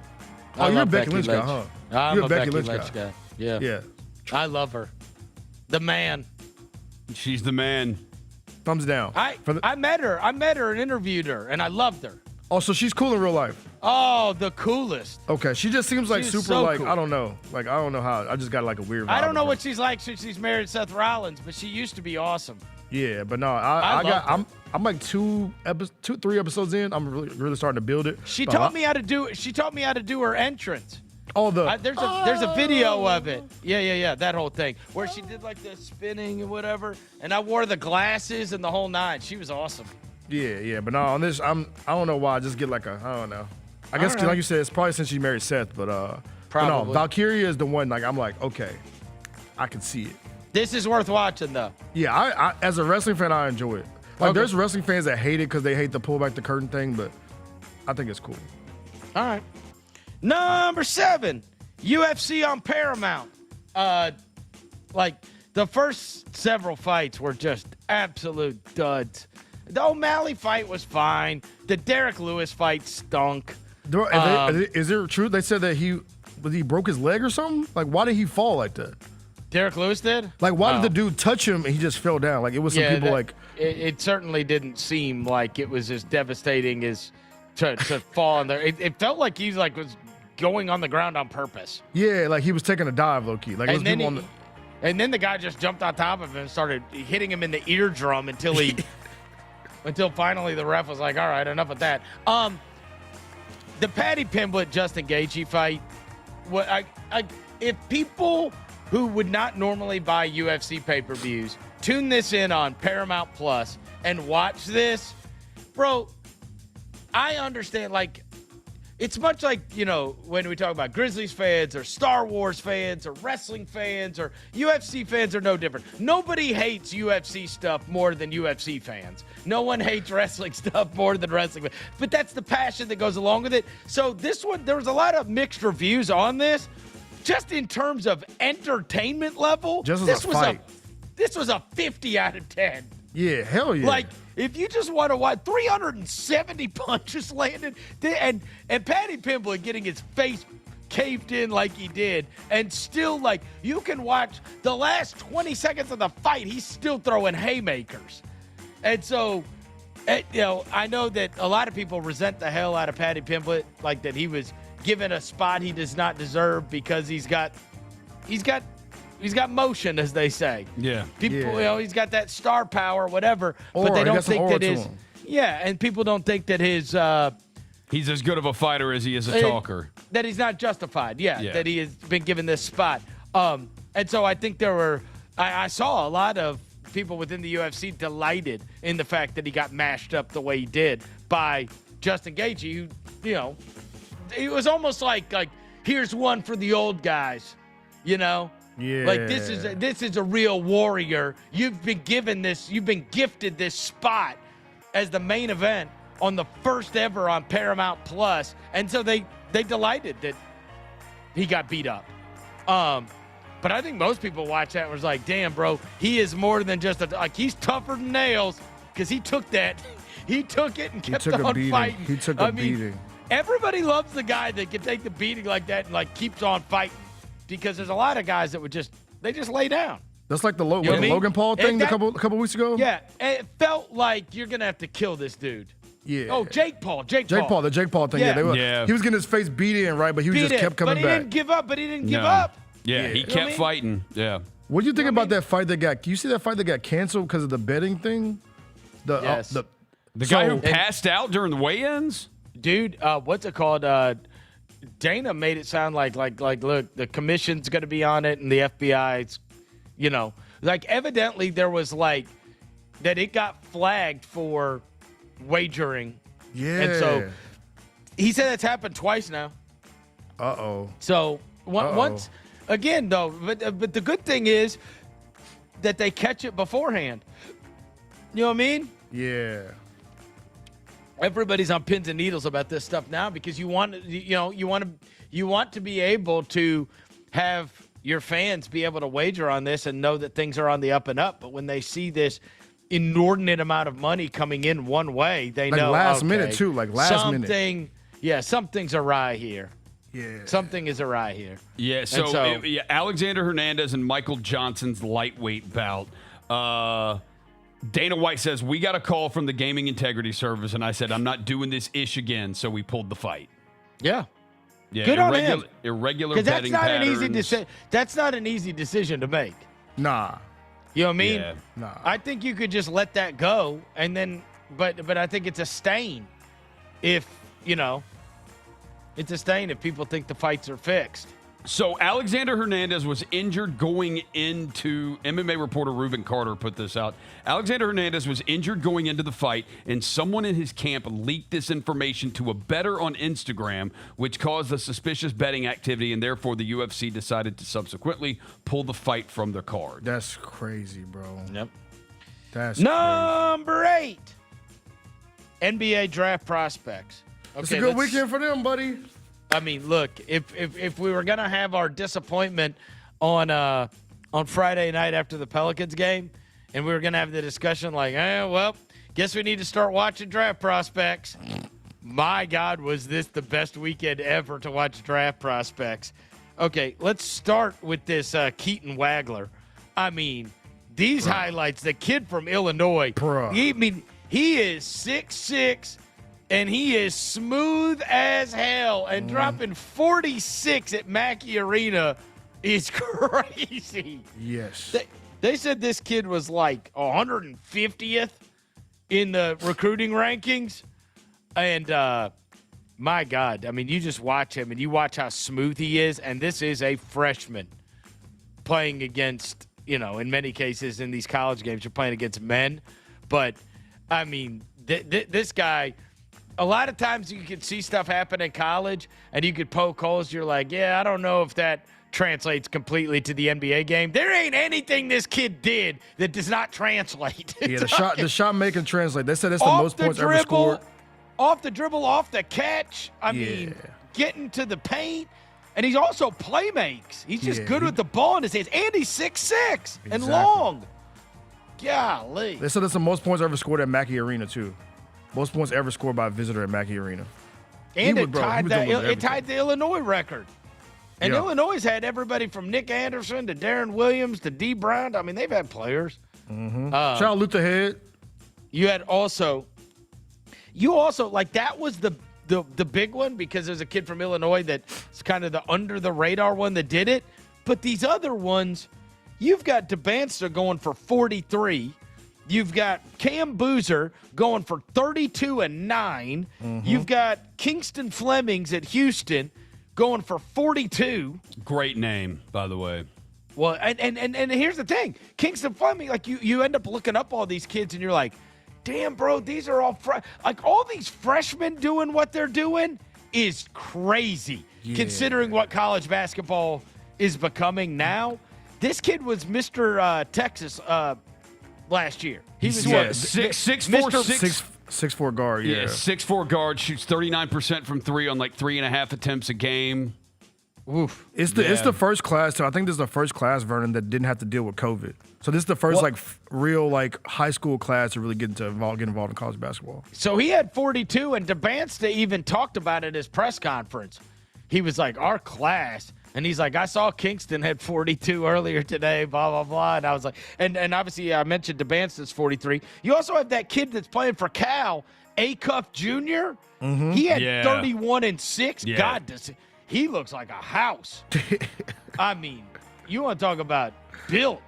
I you're a love Becky Lynch guy, huh? I'm a Becky Lynch guy. Yeah. Yeah. I love her. The man. She's the man. Thumbs down. I met her. I met her and interviewed her, and I loved her. Oh, so she's cool in real life. Oh, the coolest. Okay, she just seems like She's super so like cool. I don't know. Like I don't know how. I just got like a weird vibe. I don't know of what her. she's like since she's married to Seth Rollins, but she used to be awesome. Yeah, but no, I'm I'm like 3 episodes in. I'm really starting to build it. She taught me how to do. She taught me how to do her entrance. Oh, there's a video of it. Yeah. That whole thing where she did like the spinning and whatever, and I wore the glasses and the whole nine. She was awesome. Yeah. But no, on this, I don't know why. I just get like I don't know. I guess right. like you said, it's probably since she married Seth, but but Probably. no, Valkyria is the one. Like I'm like, okay, I can see it. This is worth watching though. Yeah, I as a wrestling fan, I enjoy it. Like Okay. there's wrestling fans that hate it because they hate the pull back the curtain thing, but I think it's cool. All right. Number 7, UFC on Paramount. Like the first several fights were just absolute duds. The O'Malley fight was fine. The Derek Lewis fight stunk. Is it true? They said that he broke his leg or something? Like why did he fall like that? Derek Lewis did? Like why did the dude touch him and he just fell down? Like it was some people like it certainly didn't seem like it was as devastating as to fall in there. It felt like he was going on the ground on purpose. Yeah, like he was taking a dive, low key. Like it was people on the. And then the guy just jumped on top of him and started hitting him in the eardrum until finally the ref was like, all right, enough of that. The Paddy Pimblett Justin Gaethje fight. If people who would not normally buy UFC pay-per-views tune this in on Paramount Plus and watch this, bro, I understand, like, it's much like, when we talk about Grizzlies fans or Star Wars fans or wrestling fans or UFC fans are no different. Nobody hates UFC stuff more than UFC fans. No one hates wrestling stuff more than wrestling fans. But that's the passion that goes along with it. So this one, there was a lot of mixed reviews on this. Just in terms of entertainment level, this was a 50 out of 10. Yeah, hell yeah. Like, if you just want to watch 370 punches landed, and Paddy Pimblett getting his face caved in like he did, and still, like, you can watch the last 20 seconds of the fight, he's still throwing haymakers. And so, I know that a lot of people resent the hell out of Paddy Pimblett, like that he was given a spot he does not deserve because he's got motion, as they say. Yeah. People, he's got that star power, whatever, but they don't think that his. Yeah, and people don't think that his. He's as good of a fighter as he is a talker. That he's not justified. Yeah, that he has been given this spot. And so I think I saw a lot of people within the UFC delighted in the fact that he got mashed up the way he did by Justin Gaethje, who, it was almost like here's one for the old guys, Yeah. Like this is a real warrior. You've been gifted this spot as the main event on the first ever on Paramount Plus, and so they delighted that he got beat up. But I think most people watch that and was like, damn, bro, he is more than just he's tougher than nails because he took that. He took it and kept on fighting. He took a beating. Everybody loves the guy that can take the beating like that and keeps on fighting, because there's a lot of guys that just lay down. That's like the Logan Paul thing a couple weeks ago. Yeah, it felt like you're gonna have to kill this dude. Yeah. Oh, Jake Paul. The Jake Paul thing. Yeah. He was getting his face beat in, right? But he just kept coming back. But he didn't give up. Yeah, he kept fighting. Yeah. What do you think about that fight you see that fight that got canceled because of the betting thing? Yes. The guy who passed out during the weigh-ins? Dude, what's it called? Jena made it sound like look, the commission's going to be on it and the FBI's, evidently there was that it got flagged for wagering. Yeah. And so he said that's happened twice now. Uh-oh. So once again, though, but the good thing is that they catch it beforehand. You know what I mean? Yeah. everybody's on pins and needles about this stuff now because you want to be able to have your fans be able to wager on this and know that things are on the up and up. But when they see this inordinate amount of money coming in one way, they know last minute too, like last minute. Yeah, something's awry here. Yeah, something is awry here. Yeah. So Alexander Hernandez and Michael Johnson's lightweight bout. Dana White says, we got a call from the Gaming Integrity Service, and I said, I'm not doing this ish again, so we pulled the fight. Yeah. Yeah, good on him. Irregular betting patterns. That's not an easy decision to make. Nah. You know what I mean? Yeah. Nah. I think you could just let that go, and then, but I think it's a stain if, it's a stain if people think the fights are fixed. So Alexander Hernandez was injured going into MMA reporter Ruben Carter put this out. Alexander Hernandez was injured going into the fight, and someone in his camp leaked this information to a bettor on Instagram, which caused the suspicious betting activity, and therefore the UFC decided to subsequently pull the fight from the card. That's crazy, bro. Yep. That's number 8. NBA draft prospects. Okay, it's a good weekend for them, buddy. I mean, look, if we were gonna have our disappointment on Friday night after the Pelicans game, and we were gonna have the discussion like, well, guess we need to start watching draft prospects. My God, was this the best weekend ever to watch draft prospects? Okay, let's start with this Keaton Wagler. I mean, these highlights. The kid from Illinois. He is 6'6". And he is smooth as hell. And dropping 46 at Mackey Arena is crazy. Yes. They said this kid was like 150th in the recruiting rankings. And my God, I mean, you just watch him and you watch how smooth he is. And this is a freshman playing against, in many cases in these college games, you're playing against men. But, I mean, this guy – a lot of times you could see stuff happen in college and you could poke holes. You're like, I don't know if that translates completely to the NBA game. There ain't anything this kid did that does not translate. Yeah, the shot making translate. They said it's the most points ever scored. Off the dribble, off the catch. I mean, getting to the paint. And he's also play makes. He's just good with the ball in his hands. And he's 6'6" and long. Golly. They said it's the most points ever scored at Mackey Arena, too. Most points ever scored by a visitor at Mackey Arena. And it tied the Illinois record. And Illinois had everybody from Nick Anderson to Darren Williams to D. Brown. I mean, they've had players. Mm-hmm. Shout out Luther Head. You also, like, that was the big one because there's a kid from Illinois that's kind of the under-the-radar one that did it. But these other ones, you've got DeBanster going for 43. You've got Cam Boozer going for 32 and 9. Mm-hmm. You've got Kingston Flemings at Houston going for 42. Great name, by the way. Well, and here's the thing. Kingston Fleming, like you end up looking up all these kids and you're like, damn, bro, these are all like all these freshmen doing what they're doing is crazy considering what college basketball is becoming now. This kid was Mr. Texas last year. He was 6'4" guard. Yeah, 6'4" guard, shoots 39% from three on like 3.5 attempts a game. Oof. It's the first class. So I think this is the first class, Vernon, that didn't have to deal with COVID. So this is the first real high school class to really get involved in college basketball. So he had 42, and DeBansta even talked about it at his press conference. He was like, our class. And he's like, I saw Kingston had 42 earlier today, blah, blah, blah. And I was like, and obviously I mentioned DeBansta's 43. You also have that kid that's playing for Cal, Acuff Jr. Mm-hmm. He had 31 and 6. Yeah. God, he looks like a house. I mean, you want to talk about built.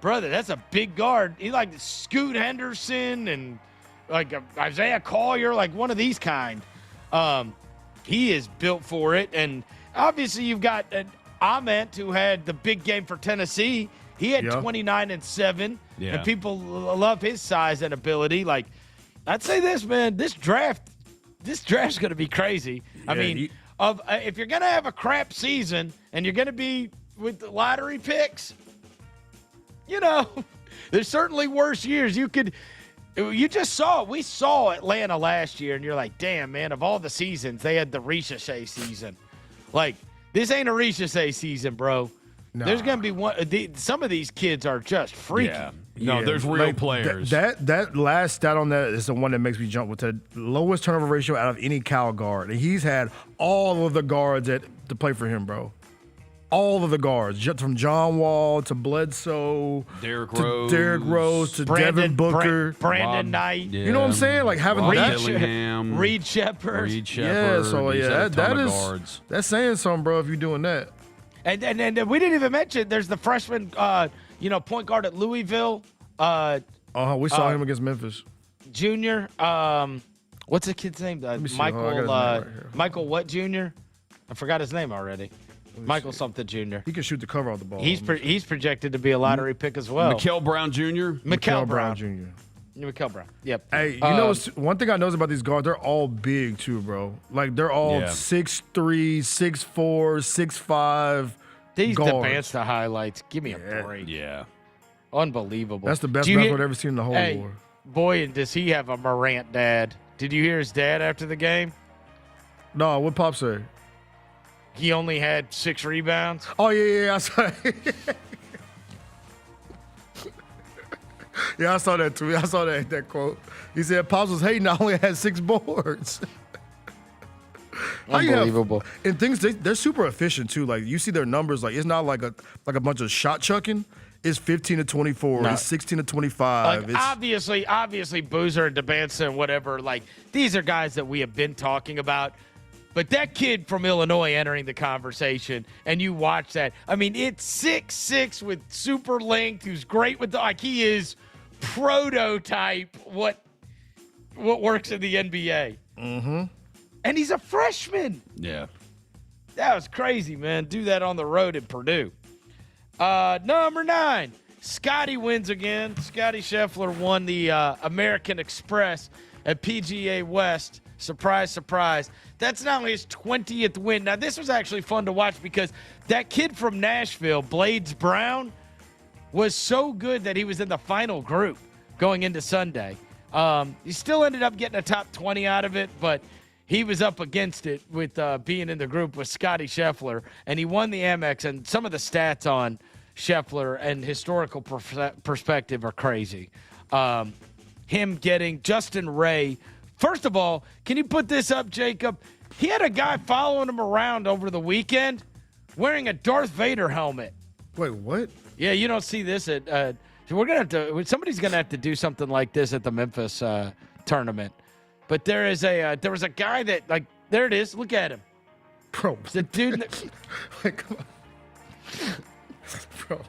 Brother, that's a big guard. He like Scoot Henderson and like Isaiah Collier, like one of these kind. He is built for it. And obviously, you've got Ament, who had the big game for Tennessee. He had 29 and 7, and people love his size and ability. Like, I'd say this, man, this draft's going to be crazy. I mean, if you're going to have a crap season and you're going to be with the lottery picks, there's certainly worse years. You could You just saw, we saw Atlanta last year, and you're like, damn, man, of all the seasons, they had the Ricochet season. Like, this ain't a Ricochet season, bro. Nah. There's going to be one. Some of these kids are just freaky. Yeah. No, there's real players. That last stat on that is the one that makes me jump, with the lowest turnover ratio out of any Cal guard. And he's had all of the guards to play for him, bro. All of the guards, from John Wall to Bledsoe, Derrick Rose to Devin Booker, Brandon Knight. Yeah. You know what I'm saying? Like having Reed Shepard. Yeah, so that's saying something, bro. If you're doing that, and we didn't even mention there's the freshman, point guard at Louisville. We saw him against Memphis. Junior. What's the kid's name? Michael. Michael what Junior? I forgot his name already. Michael something Jr. He can shoot the cover off the ball. He's projected to be a lottery pick as well. Mikael Brown Jr. Mikael Brown Jr. Mikael Brown. Yep. Hey, you know one thing I noticed about these guards? They're all big too, bro. Like they're all 6'3", 6'4", 6'5". These guards. advance the highlights. Give me a break. Yeah. Unbelievable. That's the best basketball I've ever seen in the whole war. Boy, and does he have a Morant dad. Did you hear his dad after the game? No, what Pop say? He only had 6 rebounds. Oh, yeah, I saw it. Yeah, I saw that too. I saw that quote. He said Pops was hating. I only had 6 boards. Unbelievable. And they're super efficient too. Like you see their numbers. Like it's not like a bunch of shot chucking. It's 15 to 24. It's 16 to 25. Like obviously, Boozer and DeBansa and whatever. Like these are guys that we have been talking about. But that kid from Illinois entering the conversation, and you watch that. I mean, it's 6'6" with super length, who's great with he is prototype what works in the NBA. Mm-hmm. And he's a freshman. Yeah. That was crazy, man. Do that on the road at Purdue. Number 9, Scottie wins again. Scottie Scheffler won the American Express at PGA West. Surprise, surprise. That's not only his 20th win. Now, this was actually fun to watch because that kid from Nashville, Blades Brown, was so good that he was in the final group going into Sunday. He still ended up getting a top 20 out of it, but he was up against it with being in the group with Scottie Scheffler, and he won the Amex. And some of the stats on Scheffler and historical perspective are crazy. Him getting Justin Ray. First of all, can you put this up, Jacob? He had a guy following him around over the weekend wearing a Darth Vader helmet. Wait, what? Yeah, you don't see this at somebody's gonna have to do something like this at the Memphis tournament. But there was a guy that, like, there it is. Look at him. Bro. It's a dude like, come on. Bro.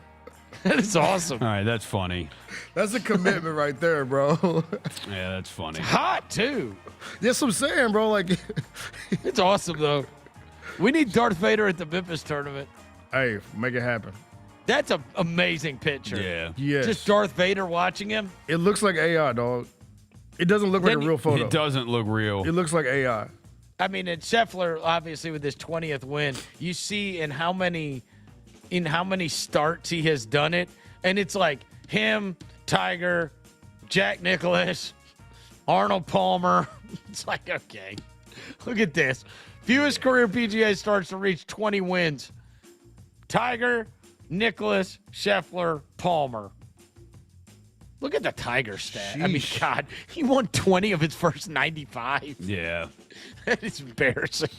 That is awesome. All right, that's funny. That's a commitment right there, bro. Yeah, that's funny. It's hot, too. That's what I'm saying, bro. Like, it's awesome, though. We need Darth Vader at the Memphis tournament. Hey, make it happen. That's an amazing picture. Yeah. Yes. Just Darth Vader watching him. It looks like AI, dog. It doesn't look like a real photo. It doesn't look real. It looks like AI. I mean, and Scheffler, obviously, with his 20th win, you see in how many starts he has done it. And it's like him, Tiger, Jack Nicklaus, Arnold Palmer. It's like, okay, look at this. Fewest career PGA starts to reach 20 wins. Tiger, Nicklaus, Scheffler, Palmer. Look at the Tiger stat. Sheesh. I mean, God, he won 20 of his first 95. Yeah. That is embarrassing.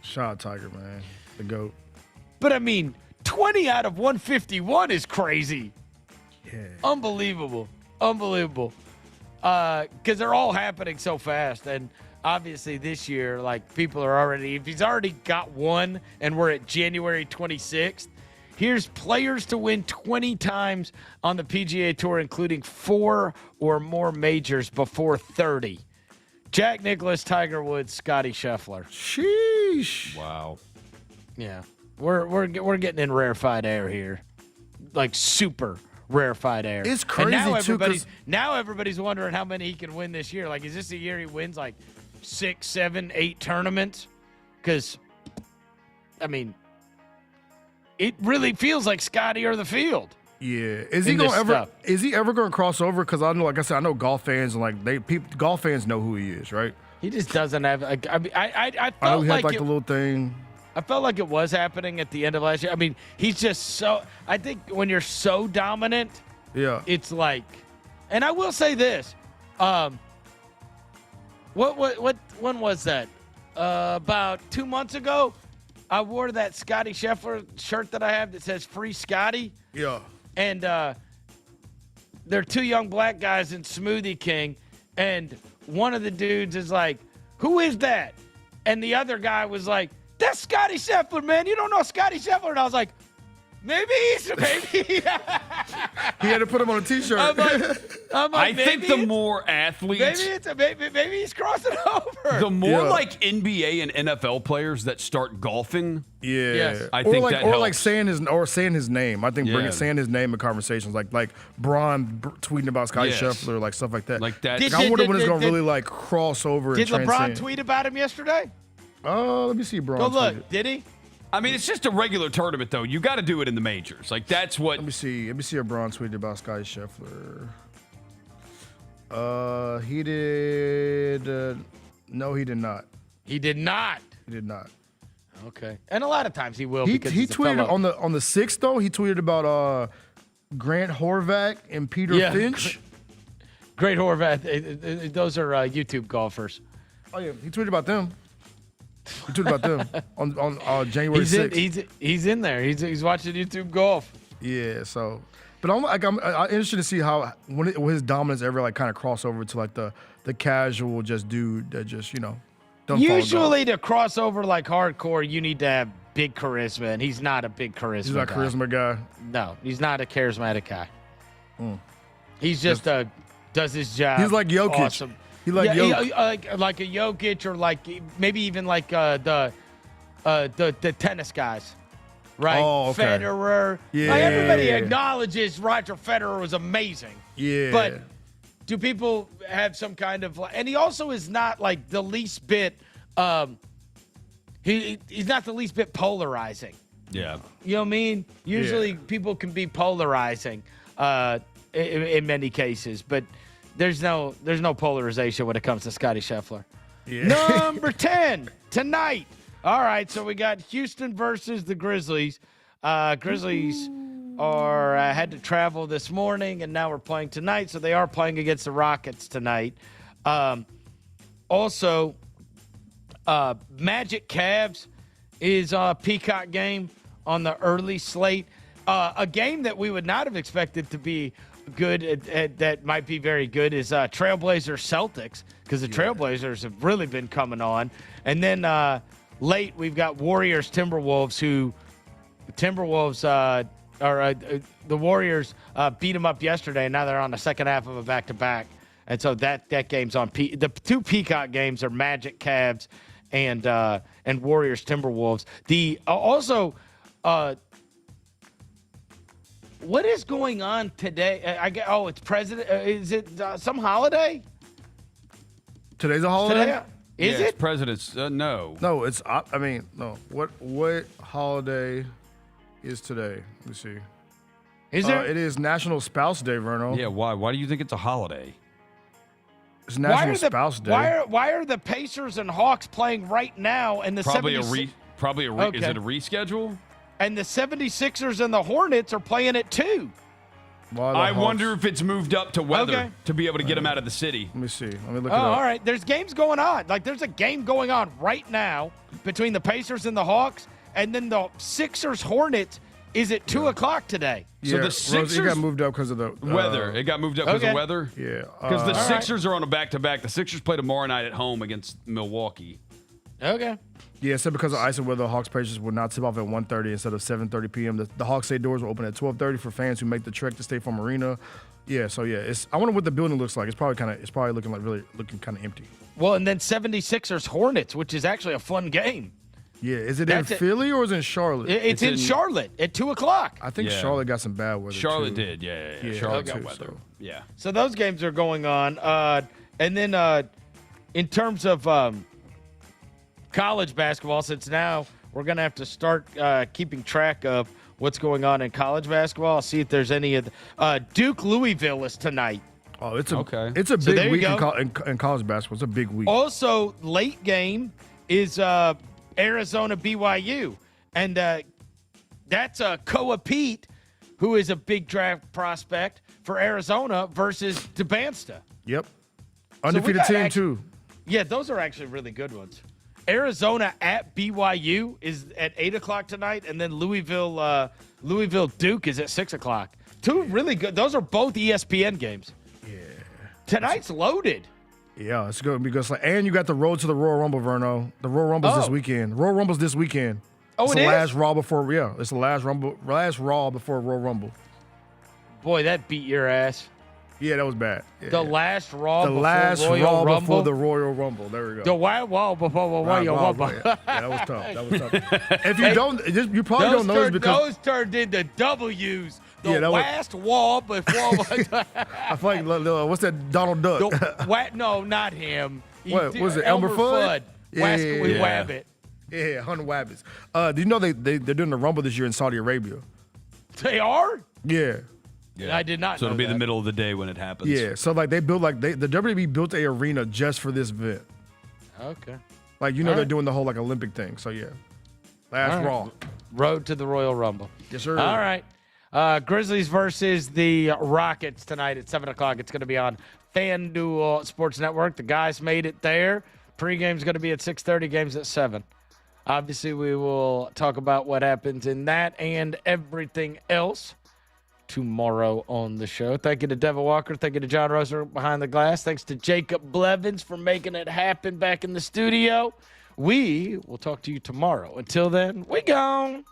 Shout out Tiger, man. The GOAT. But, I mean, 20 out of 151 is crazy. Yeah. Unbelievable. Because they're all happening so fast. And obviously this year, like, people are already, if he's already got one and we're at January 26th, here's players to win 20 times on the PGA Tour, including 4 or more majors before 30. Jack Nicklaus, Tiger Woods, Scottie Scheffler. Sheesh. Wow. Yeah. We're getting in rarefied air here. Like super rarefied air. It's crazy, and now everybody's wondering how many he can win this year. Like, is this a year he wins like 6, 7, 8 tournaments? Because, I mean, it really feels like Scottie or the field. Yeah, is he ever going to cross over? Because I know, like I said, I know golf fans and like golf fans know who he is, right? He just doesn't have. I mean, I I felt know he had like the little thing. I felt like it was happening at the end of last year. I mean, he's just so. I think when you're so dominant, yeah, it's like. And I will say this, when was that? About 2 months ago, I wore that Scottie Scheffler shirt that I have that says "Free Scotty." Yeah. And there are two young black guys in Smoothie King, and one of the dudes is like, "Who is that?" And the other guy was like, "That's Scottie Scheffler, man. You don't know Scottie Scheffler." And I was like, maybe. He had to put him on a T-shirt. I think the more athletes, maybe he's crossing over. The more like NBA and NFL players that start golfing, I think that helps. Like saying his name. I think saying his name in conversations, like Bron tweeting about Scottie Scheffler, like stuff like that. Like that. I wonder when it's gonna really like cross over. Did and LeBron tweet about him yesterday? Let me see, Bron. Go look. Did he? I mean, it's just a regular tournament, though. You got to do it in the majors. Like, that's what... Let me see if Bron tweeted about Scottie Scheffler. He did... no, he did not. He did not? He did not. Okay. And a lot of times he will He because he's tweeted on the 6th, though. He tweeted about Grant Horvath and Peter Finch. Great Horvath. Those are YouTube golfers. Oh, yeah. He tweeted about them. We talked about them on January 6th. He's in there. He's watching YouTube golf. Yeah. So, but I'm interested to see how when his dominance ever like kind of cross over to like the casual just dude that just don't usually to cross over like hardcore you need to have big charisma, and he's not a big charisma. He's not a charisma guy. No, he's not a charismatic guy. He's just does his job. He's like Jokic. Awesome. He like like a Jokic or like maybe even like the tennis guys, right? Oh, okay. Federer. Yeah. Like everybody acknowledges Roger Federer was amazing. Yeah. But do people have some kind of and he also is not like the least bit he's not the least bit polarizing. Yeah. You know what I mean? Usually people can be polarizing in many cases, but there's no polarization when it comes to Scottie Scheffler. Yeah. Number 10 tonight. All right, so we got Houston versus the Grizzlies. Grizzlies had to travel this morning, and now we're playing tonight, so they are playing against the Rockets tonight. Also, Magic Cavs is a Peacock game on the early slate. A game that we would not have expected to be good that might be very good is Trailblazers Celtics, because the Trailblazers have really been coming on. And then late we've got Warriors Timberwolves, who the Warriors beat them up yesterday, and now they're on the second half of a back-to-back. And so that game's on. The two Peacock games are Magic Cavs and Warriors Timberwolves. What is going on today? It's President. Is it some holiday? Today's a holiday. Is it? It's President's. No. No, it's. No. What holiday is today? Let me see. Is there? It is National Spouse Day, Vernon. Yeah. Why? Why do you think it's a holiday? It's National Spouse Day. Why are the Pacers and Hawks playing right now? And the Is it a reschedule? And the 76ers and the Hornets are playing it too. I wonder if it's moved up to weather to be able to get them out of the city. Let me see. Let me look it up. All right. There's games going on. Like, there's a game going on right now between the Pacers and the Hawks, and then the Sixers Hornets is at 2 o'clock today. So the Sixers... It got moved up because of the... weather. It got moved up because of weather? Yeah. Because the Sixers are on a back-to-back. The Sixers play tomorrow night at home against Milwaukee. Okay. Yeah, so because of ice and weather, the Hawks Pacers will not tip off at 1:30 instead of 7:30 p.m. The Hawks State doors will open at 12:30 for fans who make the trek to State Farm Arena. Yeah, so I wonder what the building looks like. It's probably looking kind of empty. Well, and then 76ers Hornets, which is actually a fun game. Yeah, is it in Philly or is it in Charlotte? It's in Charlotte at 2 o'clock. I think Charlotte got some bad weather. Charlotte too. did, yeah. Charlotte got weather. Yeah. So those games are going on. And then in terms of college basketball, since now we're going to have to start keeping track of what's going on in college basketball. I'll see if there's any of Duke Louisville is tonight. Oh, it's a big week in college basketball. It's a big week. Also, late game is Arizona BYU, and that's Koa Pete, who is a big draft prospect for Arizona versus DeBansta. Yep, undefeated team too. Yeah, those are actually really good ones. Arizona at BYU is at 8 o'clock tonight, and then Louisville Duke is at 6 o'clock. Two really good. Those are both ESPN games. Yeah. Tonight's loaded. Yeah, it's going to be good. And you got the road to the Royal Rumble, Verno. The Royal Rumble's this weekend. Royal Rumble's this weekend. Oh, it's it the is? last Raw before. Yeah, it's the last Raw before Royal Rumble. Boy, that beat your ass. Yeah, that was bad. Yeah, the last Raw before Raw Rumble? before the Royal Rumble. There we go. The White Wall before the Royal Rumble. Yeah, that was tough. That was tough. If you don't, you probably don't know this because those turned into W's. The that last wall before. I feel like what's that? Donald Duck. No, not him. What was it? Elmer Fudd. Wabbit. Yeah, Hunter Wabbits. Do you know they're doing the Rumble this year in Saudi Arabia? They are? Yeah. I did not. So know it'll be that. the middle of the day when it happens. Yeah. So like the WWE built a arena just for this event. Okay. Like they're doing the whole like Olympic thing. So yeah. Last Raw. Road to the Royal Rumble. Yes, sir. All right. Grizzlies versus the Rockets tonight at 7 o'clock. It's going to be on FanDuel Sports Network. The guys made it there. Pre-game's going to be at 6:30. Game's at 7. Obviously, we will talk about what happens in that and everything else tomorrow on the show. Thank you to Devin Walker. Thank you to John Roser behind the glass. Thanks to Jacob Blevins for making it happen back in the studio. We will talk to you tomorrow. Until then, we gone.